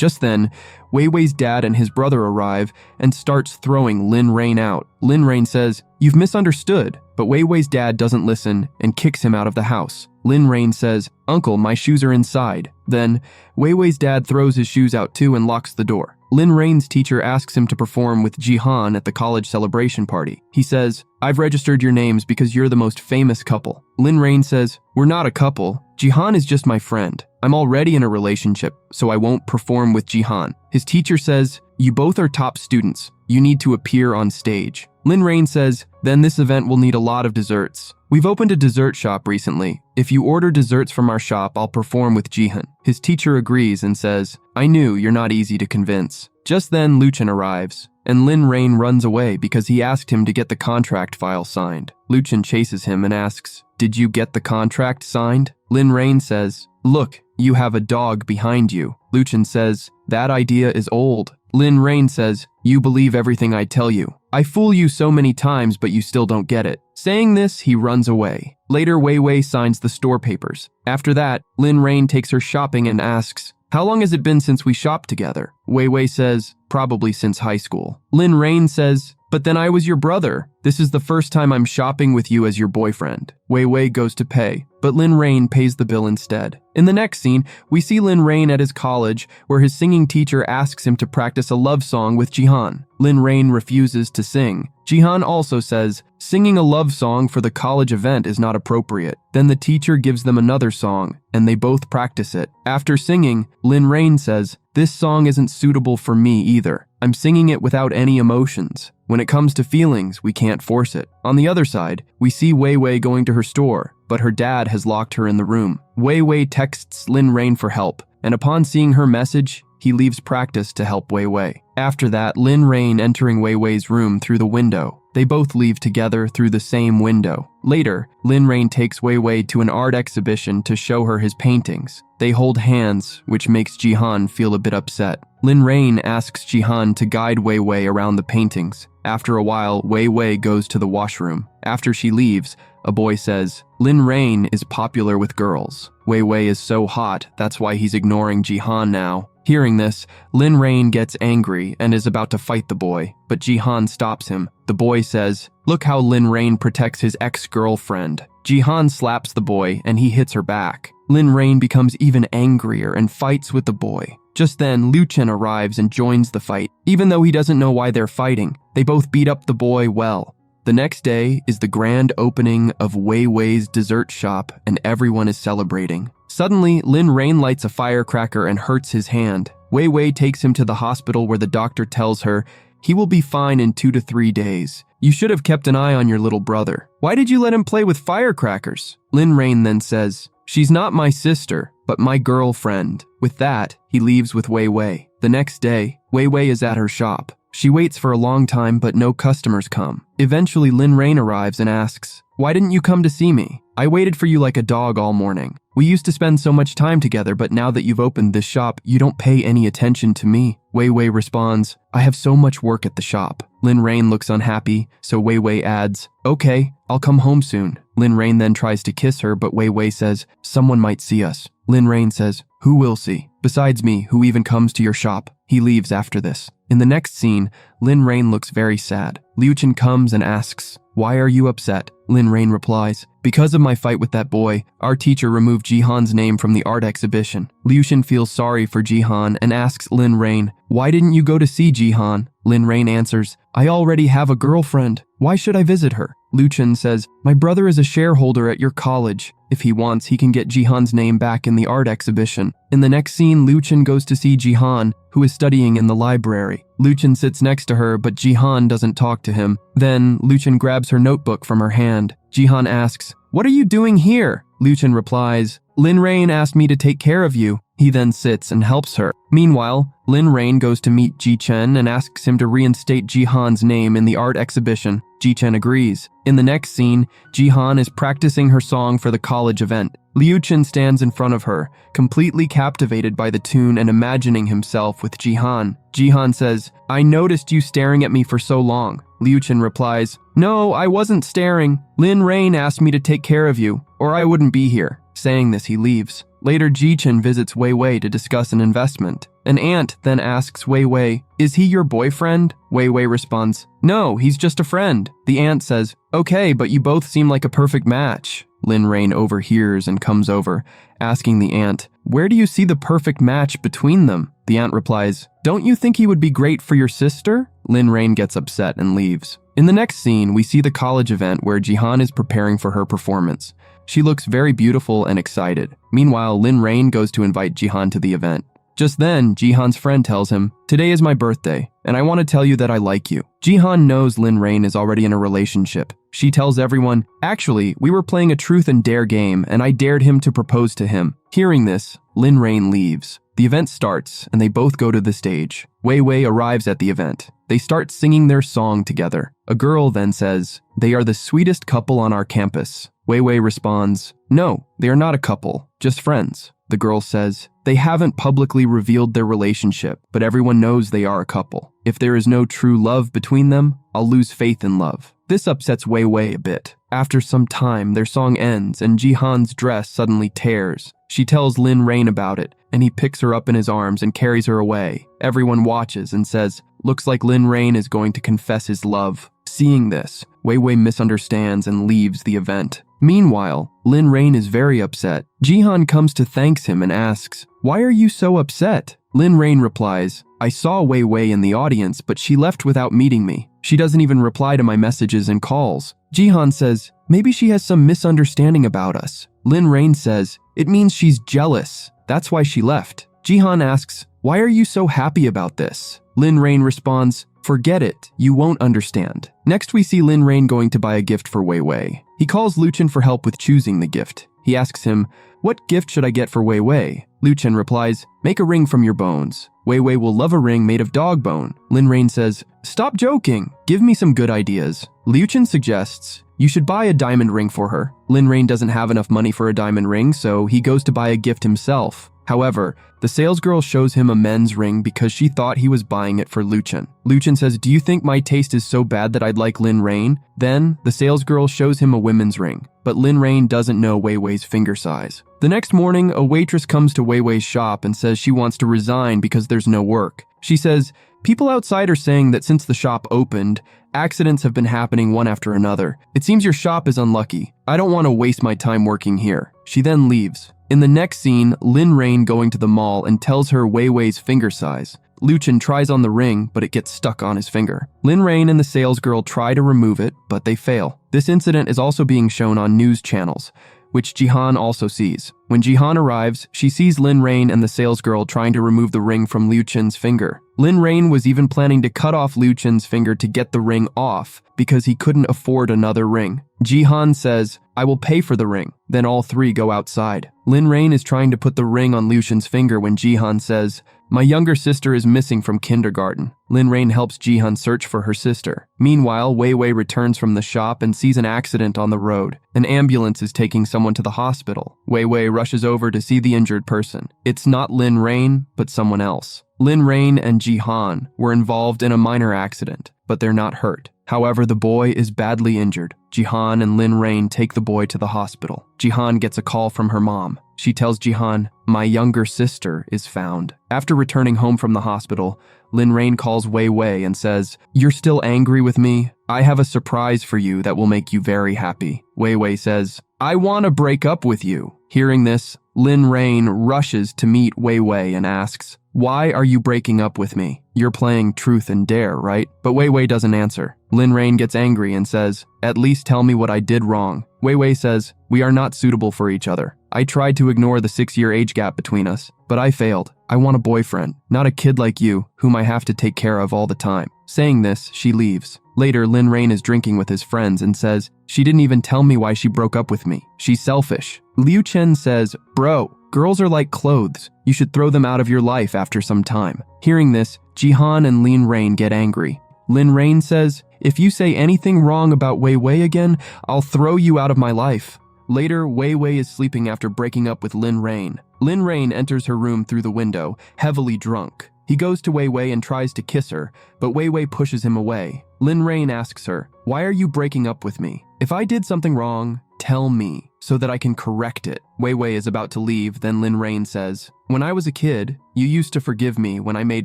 Just then, Wei Wei's dad and his brother arrive and starts throwing Lin Rain out. Lin Rain says, "You've misunderstood," but Wei Wei's dad doesn't listen and kicks him out of the house. Lin Rain says, "Uncle, my shoes are inside." Then, Wei Wei's dad throws his shoes out too and locks the door. Lin Rain's teacher asks him to perform with Jihan at the college celebration party. He says, "I've registered your names because you're the most famous couple." Lin Rain says, "We're not a couple. Jihan is just my friend. I'm already in a relationship, so I won't perform with Jihan." His teacher says, "You both are top students. You need to appear on stage." Lin Rain says, "Then this event will need a lot of desserts. We've opened a dessert shop recently. If you order desserts from our shop, I'll perform with Jihan." His teacher agrees and says, "I knew you're not easy to convince." Just then, Chen arrives, and Lin Rain runs away because he asked him to get the contract file signed. Chen chases him and asks, "Did you get the contract signed?" Lin Rain says, "Look, you have a dog behind you." Chen says, "That idea is old." Lin Rain says, "You believe everything I tell you. I fool you so many times, but you still don't get it." Saying this, he runs away. Later, Wei Wei signs the store papers. After that, Lin Rain takes her shopping and asks, "How long has it been since we shopped together?" Wei Wei says, "Probably since high school." Lin Rain says, "But then I was your brother. This is the first time I'm shopping with you as your boyfriend." Wei Wei goes to pay, but Lin Rain pays the bill instead. In the next scene, we see Lin Rain at his college, where his singing teacher asks him to practice a love song with Jihan. Lin Rain refuses to sing. Jihan also says, "Singing a love song for the college event is not appropriate." Then the teacher gives them another song, and they both practice it. After singing, Lin Rain says, "This song isn't suitable for me either. I'm singing it without any emotions. When it comes to feelings, we can't force it." On the other side, we see Wei Wei going to her store, but her dad has locked her in the room. Wei Wei texts Lin Rain for help, and upon seeing her message, he leaves practice to help Wei Wei. After that, Lin Rain entering Wei Wei's room through the window. They both leave together through the same window. Later, Lin Rain takes Wei Wei to an art exhibition to show her his paintings. They hold hands, which makes Jihan feel a bit upset. Lin Rain asks Jihan to guide Wei Wei around the paintings. After a while, Wei Wei goes to the washroom. After she leaves, a boy says, "Lin Rain is popular with girls. Wei Wei is so hot, that's why he's ignoring Jihan now." Hearing this, Lin Rain gets angry and is about to fight the boy, but Jihan stops him. The boy says, "Look how Lin Rain protects his ex-girlfriend." Jihan slaps the boy and he hits her back. Lin Rain becomes even angrier and fights with the boy. Just then, Chen arrives and joins the fight. Even though he doesn't know why they're fighting, they both beat up the boy well. The next day is the grand opening of Wei Wei's dessert shop, and everyone is celebrating. Suddenly, Lin Rain lights a firecracker and hurts his hand. Wei Wei takes him to the hospital where the doctor tells her he will be fine in 2 to 3 days. "You should have kept an eye on your little brother. Why did you let him play with firecrackers?" Lin Rain then says, "She's not my sister, but my girlfriend." With that, he leaves with Wei Wei. The next day, Wei Wei is at her shop. She waits for a long time, but no customers come. Eventually, Lin Rain arrives and asks, "Why didn't you come to see me? I waited for you like a dog all morning. We used to spend so much time together, but now that you've opened this shop, you don't pay any attention to me." Wei Wei responds, "I have so much work at the shop." Lin Rain looks unhappy, so Wei Wei adds, "Okay, I'll come home soon." Lin Rain then tries to kiss her, but Wei Wei says, "Someone might see us." Lin Rain says, "Who will see? Besides me, who even comes to your shop?" He leaves after this. In the next scene, Lin Rain looks very sad. Chen comes and asks, "Why are you upset?" Lin Rain replies, "Because of my fight with that boy, our teacher removed Jihan's name from the art exhibition." Chen feels sorry for Jihan and asks Lin Rain, "Why didn't you go to see Jihan?" Lin Rain answers, "I already have a girlfriend. Why should I visit her?" Chen says, "My brother is a shareholder at your college. If he wants, he can get Jihan's name back in the art exhibition." In the next scene, Chen goes to see Jihan, who is studying in the library. Chen sits next to her, but Jihan doesn't talk to him. Then, Chen grabs her notebook from her hand. Jihan asks, "What are you doing here?" Chen replies, "Lin Rain asked me to take care of you." He then sits and helps her. Meanwhile, Lin Rain goes to meet Chen and asks him to reinstate Jihan's name in the art exhibition. Chen agrees. In the next scene, Jihan is practicing her song for the college event. Chen stands in front of her, completely captivated by the tune and imagining himself with Jihan. Jihan says, "I noticed you staring at me for so long." Chen replies, "No, I wasn't staring. Lin Rain asked me to take care of you, or I wouldn't be here." Saying this, he leaves. Later, Chen visits Wei Wei to discuss an investment. An aunt then asks Wei Wei, "Is he your boyfriend?" Wei Wei responds, "No, he's just a friend." The aunt says, "Okay, but you both seem like a perfect match." Lin Rain overhears and comes over, asking the aunt, "Where do you see the perfect match between them?" The aunt replies, "Don't you think he would be great for your sister?" Lin Rain gets upset and leaves. In the next scene, we see the college event where Jihan is preparing for her performance. She looks very beautiful and excited. Meanwhile, Lin Rain goes to invite Jihan to the event. Just then, Jihan's friend tells him, "Today is my birthday, and I want to tell you that I like you." Jihan knows Lin Rain is already in a relationship. She tells everyone, "Actually, we were playing a truth and dare game, and I dared him to propose to him." Hearing this, Lin Rain leaves. The event starts, and they both go to the stage. Wei Wei arrives at the event. They start singing their song together. A girl then says, "They are the sweetest couple on our campus." Wei Wei responds, "No, they are not a couple, just friends." The girl says, "They haven't publicly revealed their relationship, but everyone knows they are a couple. If there is no true love between them, I'll lose faith in love." This upsets Wei Wei a bit. After some time, their song ends and Jihan's dress suddenly tears. She tells Lin Rain about it, and he picks her up in his arms and carries her away. Everyone watches and says, "Looks like Lin Rain is going to confess his love." Seeing this, Wei Wei misunderstands and leaves the event. Meanwhile, Lin Rain is very upset. Jihan comes to thank him and asks, "Why are you so upset?" Lin Rain replies, "I saw Wei Wei in the audience, but she left without meeting me. She doesn't even reply to my messages and calls." Jihan says, "Maybe she has some misunderstanding about us." Lin Rain says, "It means she's jealous. That's why she left." Jihan asks, "Why are you so happy about this?" Lin Rain responds, "Forget it, you won't understand." Next we see Lin Rain going to buy a gift for Wei Wei. He calls Lu Chen for help with choosing the gift. He asks him, "What gift should I get for Wei Wei?" Lu Chen replies, "Make a ring from your bones. Wei Wei will love a ring made of dog bone." Lin Rain says, "Stop joking, give me some good ideas." Lu Chen suggests, "You should buy a diamond ring for her." Lin Rain doesn't have enough money for a diamond ring, so he goes to buy a gift himself. However, the salesgirl shows him a men's ring because she thought he was buying it for Lu Chen. Lu Chen says, "Do you think my taste is so bad that I'd like Lin Rain?" Then, the salesgirl shows him a women's ring, but Lin Rain doesn't know Wei Wei's finger size. The next morning, a waitress comes to Wei Wei's shop and says she wants to resign because there's no work. She says, "People outside are saying that since the shop opened, accidents have been happening one after another. It seems your shop is unlucky. I don't want to waste my time working here." She then leaves. In the next scene, Lin Rain going to the mall and tells her Wei Wei's finger size. Lu Chen tries on the ring, but it gets stuck on his finger. Lin Rain and the salesgirl try to remove it, but they fail. This incident is also being shown on news channels, which Jihan also sees. When Jihan arrives, she sees Lin Rain and the salesgirl trying to remove the ring from Lu Chen's finger. Lin Rain was even planning to cut off Lu Chen's finger to get the ring off because he couldn't afford another ring. Jihan says, "I will pay for the ring." Then all three go outside. Lin Rain is trying to put the ring on Lu Chen's finger when Jihan says, "My younger sister is missing from kindergarten." Lin Rain helps Jihan search for her sister. Meanwhile, Wei Wei returns from the shop and sees an accident on the road. An ambulance is taking someone to the hospital. Wei Wei rushes over to see the injured person. It's not Lin Rain, but someone else. Lin Rain and Jihan were involved in a minor accident, but they're not hurt. However, the boy is badly injured. Jihan and Lin Rain take the boy to the hospital. Jihan gets a call from her mom. She tells Jihan, "My younger sister is found." After returning home from the hospital, Lin Rain calls Wei Wei and says, "You're still angry with me? I have a surprise for you that will make you very happy." Wei Wei says, "I want to break up with you." Hearing this, Lin Rain rushes to meet Wei Wei and asks, "Why are you breaking up with me? You're playing truth and dare, right?" But Wei Wei doesn't answer. Lin Rain gets angry and says, "At least tell me what I did wrong." Wei Wei says, "We are not suitable for each other. I tried to ignore the 6-year age gap between us, but I failed. I want a boyfriend, not a kid like you, whom I have to take care of all the time." Saying this, she leaves. Later, Lin Rain is drinking with his friends and says, "She didn't even tell me why she broke up with me. She's selfish." Lu Chen says, "Bro, girls are like clothes. You should throw them out of your life after some time." Hearing this, Jihan and Lin Rain get angry. Lin Rain says, "If you say anything wrong about Wei Wei again, I'll throw you out of my life." Later, Wei Wei is sleeping after breaking up with Lin Rain. Lin Rain enters her room through the window, heavily drunk. He goes to Wei Wei and tries to kiss her, but Wei Wei pushes him away. Lin Rain asks her, "Why are you breaking up with me? If I did something wrong, Tell me, so that I can correct it. Wei Wei is about to leave, then Lin Rain says, when I was a kid, you used to forgive me when I made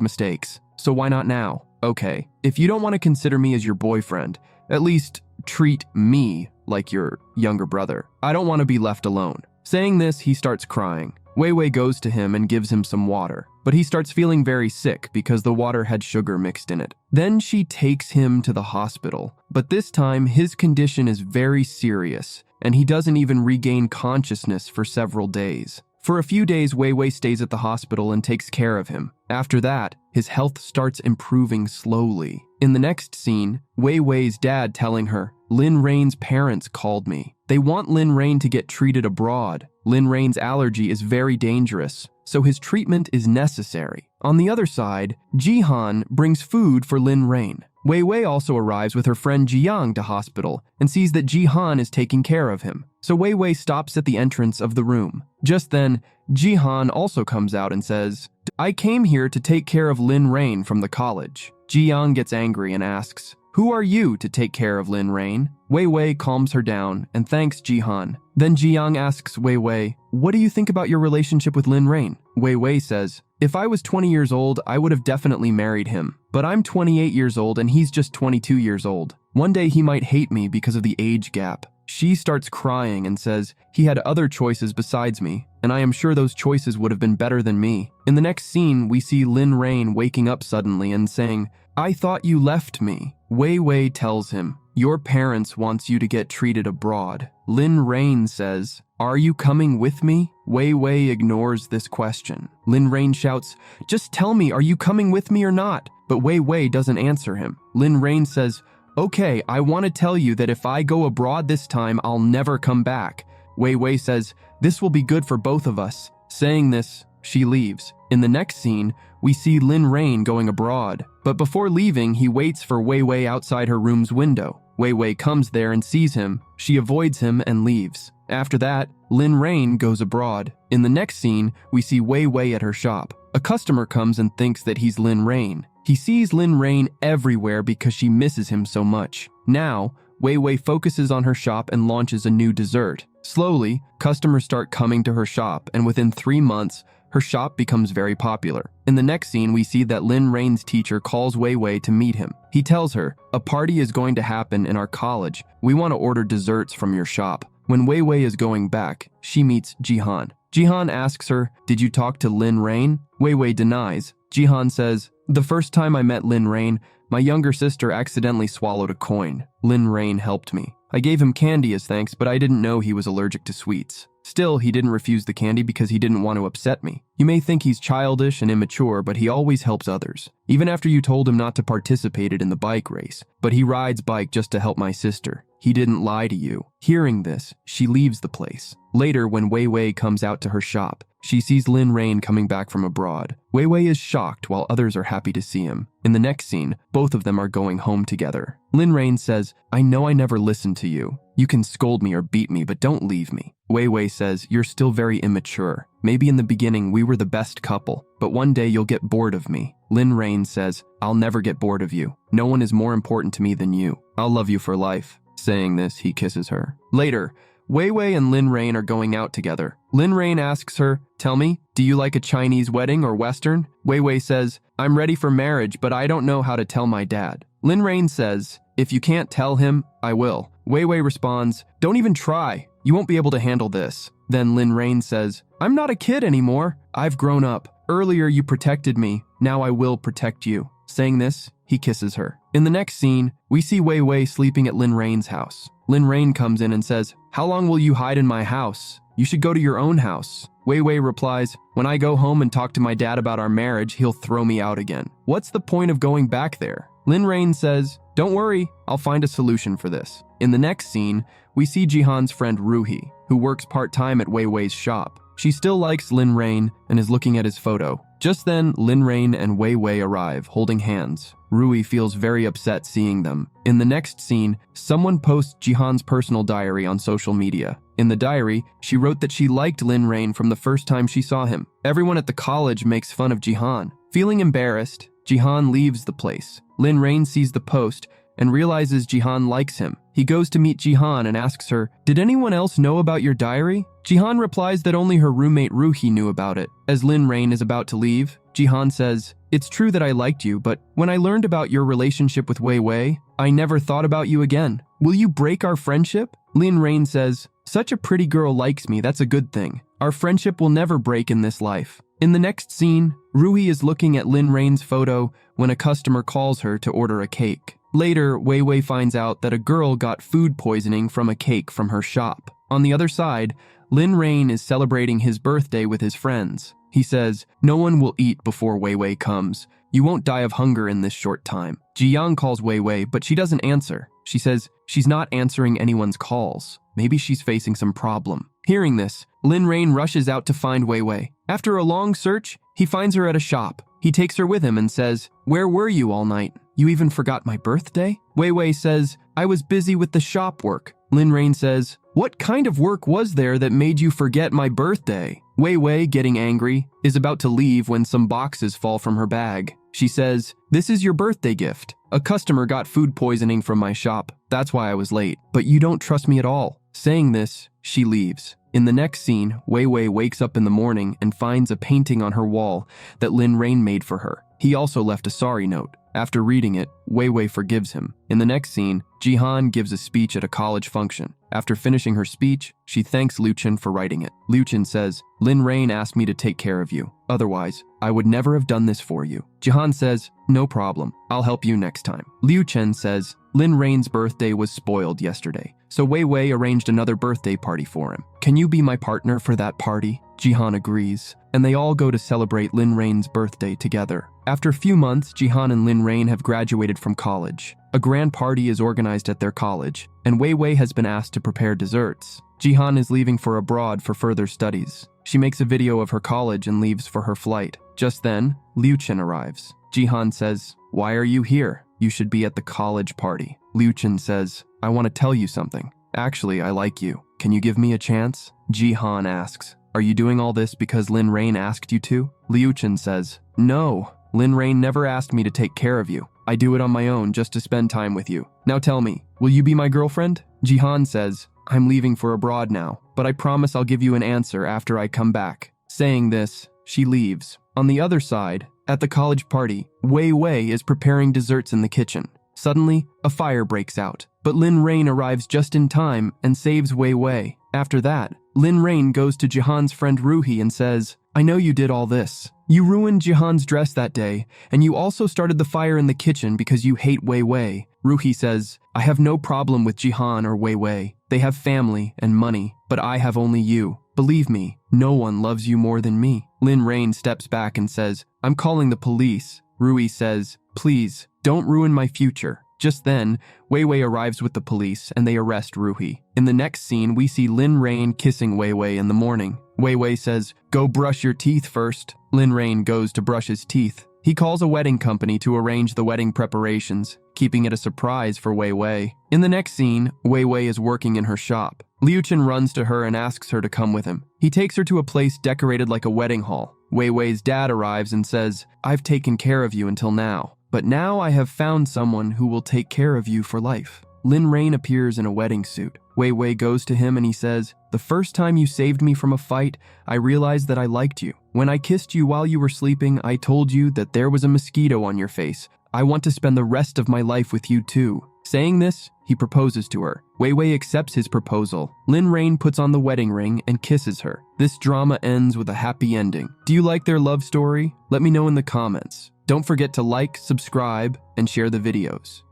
mistakes, so why not now? Okay, if you don't want to consider me as your boyfriend, at least treat me like your younger brother. I don't want to be left alone. Saying this, he starts crying. Wei Wei goes to him and gives him some water, but he starts feeling very sick because the water had sugar mixed in it. Then she takes him to the hospital, but this time his condition is very serious, and he doesn't even regain consciousness for several days. For a few days, Wei Wei stays at the hospital and takes care of him. After that, his health starts improving slowly. In the next scene, Wei Wei's dad telling her, Lin Rain's parents called me. They want Lin Rain to get treated abroad. Lin Rain's allergy is very dangerous, so his treatment is necessary. On the other side, Jihan brings food for Lin Rain. Wei Wei also arrives with her friend Jiang to hospital and sees that Jihan is taking care of him. So Wei Wei stops at the entrance of the room. Just then, Jihan also comes out and says, I came here to take care of Lin Rain from the college. Jiang gets angry and asks, who are you to take care of Lin Rain? Wei Wei calms her down and thanks Jihan. Then Jiang asks Wei Wei, what do you think about your relationship with Lin Rain? Wei Wei says, if I was 20 years old, I would have definitely married him. But I'm 28 years old and he's just 22 years old. One day he might hate me because of the age gap. She starts crying and says, he had other choices besides me, and I am sure those choices would have been better than me. In the next scene, we see Lin Rain waking up suddenly and saying, I thought you left me. Wei Wei tells him, your parents wants you to get treated abroad. Lin Rain says, are you coming with me? Wei Wei ignores this question. Lin Rain shouts, just tell me, are you coming with me or not? But Wei Wei doesn't answer him. Lin Rain says, okay, I want to tell you that if I go abroad this time, I'll never come back. Wei Wei says, this will be good for both of us. Saying this, she leaves. In the next scene, we see Lin Rain going abroad. But before leaving, he waits for Wei Wei outside her room's window. Wei Wei comes there and sees him. She avoids him and leaves. After that, Lin Rain goes abroad. In the next scene, we see Wei Wei at her shop. A customer comes and thinks that he's Lin Rain. He sees Lin Rain everywhere because she misses him so much. Now, Wei Wei focuses on her shop and launches a new dessert. Slowly, customers start coming to her shop, and within 3 months, her shop becomes very popular. In the next scene, we see that Lin Rain's teacher calls Wei Wei to meet him. He tells her, a party is going to happen in our college. We want to order desserts from your shop. When Wei Wei is going back, she meets Jihan. Jihan asks her, did you talk to Lin Rain? Wei Wei denies. Jihan says, the first time I met Lin Rain, my younger sister accidentally swallowed a coin. Lin Rain helped me. I gave him candy as thanks, but I didn't know he was allergic to sweets. Still, he didn't refuse the candy because he didn't want to upset me. You may think he's childish and immature, but he always helps others. Even after you told him not to participate in the bike race, but he rides bike just to help my sister. He didn't lie to you. Hearing this, she leaves the place. Later, when Wei Wei comes out to her shop, she sees Lin Rain coming back from abroad. Wei Wei is shocked while others are happy to see him. In the next scene, both of them are going home together. Lin Rain says, I know I never listened to you. You can scold me or beat me, but don't leave me. Wei Wei says, you're still very immature. Maybe in the beginning we were the best couple, but one day you'll get bored of me. Lin Rain says, I'll never get bored of you. No one is more important to me than you. I'll love you for life. Saying this, he kisses her. Later, Wei Wei and Lin Rain are going out together. Lin Rain asks her, tell me, do you like a Chinese wedding or Western? Wei Wei says, I'm ready for marriage, but I don't know how to tell my dad. Lin Rain says, if you can't tell him, I will. Wei Wei responds, don't even try. You won't be able to handle this. Then Lin Rain says, I'm not a kid anymore. I've grown up. Earlier you protected me. Now I will protect you. Saying this, he kisses her. In the next scene, we see Wei Wei sleeping at Lin Rain's house. Lin Rain comes in and says, how long will you hide in my house? You should go to your own house. Wei Wei replies, when I go home and talk to my dad about our marriage, he'll throw me out again. What's the point of going back there? Lin Rain says, don't worry, I'll find a solution for this. In the next scene, we see Jihan's friend Ruhi, who works part-time at Wei Wei's shop. She still likes Lin Rain and is looking at his photo. Just then, Lin Rain and Wei Wei arrive, holding hands. Ruhi feels very upset seeing them. In the next scene, someone posts Jihan's personal diary on social media. In the diary, she wrote that she liked Lin Rain from the first time she saw him. Everyone at the college makes fun of Jihan. Feeling embarrassed, Jihan leaves the place. Lin Rain sees the post and realizes Jihan likes him. He goes to meet Jihan and asks her, "Did anyone else know about your diary?" Jihan replies that only her roommate Ruhi knew about it. As Lin Rain is about to leave, Jihan says, "It's true that I liked you, but when I learned about your relationship with Wei Wei, I never thought about you again. Will you break our friendship?" Lin Rain says, "Such a pretty girl likes me, that's a good thing. Our friendship will never break in this life." In the next scene, Ruhi is looking at Lin Rain's photo when a customer calls her to order a cake. Later, Wei Wei finds out that a girl got food poisoning from a cake from her shop. On the other side, Lin Rain is celebrating his birthday with his friends. He says, "No one will eat before Wei Wei comes. You won't die of hunger in this short time." Jiyang calls Wei Wei, but she doesn't answer. She says she's not answering anyone's calls. Maybe she's facing some problem. Hearing this, Lin Rain rushes out to find Wei Wei. After a long search, he finds her at a shop. He takes her with him and says, "Where were you all night? You even forgot my birthday?" Wei Wei says, "I was busy with the shop work." Lin Rain says, "What kind of work was there that made you forget my birthday?" Wei Wei, getting angry, is about to leave when some boxes fall from her bag. She says, "This is your birthday gift. A customer got food poisoning from my shop. That's why I was late. But you don't trust me at all." Saying this, she leaves. In the next scene, Wei Wei wakes up in the morning and finds a painting on her wall that Lin Rain made for her. He also left a sorry note. After reading it, Wei Wei forgives him. In the next scene, Jihan gives a speech at a college function. After finishing her speech, she thanks Liu Chen for writing it. Liu Chen says, "Lin Rain asked me to take care of you. Otherwise, I would never have done this for you." Jihan says, "No problem. I'll help you next time." Liu Chen says, "Lin Rain's birthday was spoiled yesterday, so Wei Wei arranged another birthday party for him. Can you be my partner for that party?" Jihan agrees, and they all go to celebrate Lin Rain's birthday together. After a few months, Jihan and Lin Rain have graduated from college. A grand party is organized at their college, and Wei Wei has been asked to prepare desserts. Jihan is leaving for abroad for further studies. She makes a video of her college and leaves for her flight. Just then, Liu Chen arrives. Jihan says, "Why are you here? You should be at the college party." Liu Chen says, "I want to tell you something. Actually, I like you. Can you give me a chance?" Jihan asks, "Are you doing all this because Lin Rain asked you to?" Liu Chen says, "No, Lin Rain never asked me to take care of you. I do it on my own just to spend time with you. Now tell me, will you be my girlfriend?" Jihan says, "I'm leaving for abroad now, but I promise I'll give you an answer after I come back." Saying this, she leaves. On the other side, at the college party, Wei Wei is preparing desserts in the kitchen. Suddenly, a fire breaks out, but Lin Rain arrives just in time and saves Wei Wei. After that, Lin Rain goes to Jihan's friend Ruhi and says, "I know you did all this. You ruined Jihan's dress that day, and you also started the fire in the kitchen because you hate Wei Wei." Ruhi says, "I have no problem with Jihan or Wei Wei. They have family and money, but I have only you. Believe me, no one loves you more than me." Lin Rain steps back and says, "I'm calling the police." Ruhi says, "Please, don't ruin my future." Just then, Wei Wei arrives with the police and they arrest Ruhi. In the next scene, we see Lin Rain kissing Wei Wei in the morning. Wei Wei says, "Go brush your teeth first." Lin Rain goes to brush his teeth. He calls a wedding company to arrange the wedding preparations, keeping it a surprise for Wei Wei. In the next scene, Wei Wei is working in her shop. Liu Chen runs to her and asks her to come with him. He takes her to a place decorated like a wedding hall. Wei Wei's dad arrives and says, "I've taken care of you until now, but now I have found someone who will take care of you for life." Lin Rain appears in a wedding suit. Wei Wei goes to him and he says, "The first time you saved me from a fight, I realized that I liked you. When I kissed you while you were sleeping, I told you that there was a mosquito on your face. I want to spend the rest of my life with you too." Saying this, he proposes to her. Wei Wei accepts his proposal. Lin Rain puts on the wedding ring and kisses her. This drama ends with a happy ending. Do you like their love story? Let me know in the comments. Don't forget to like, subscribe, and share the videos.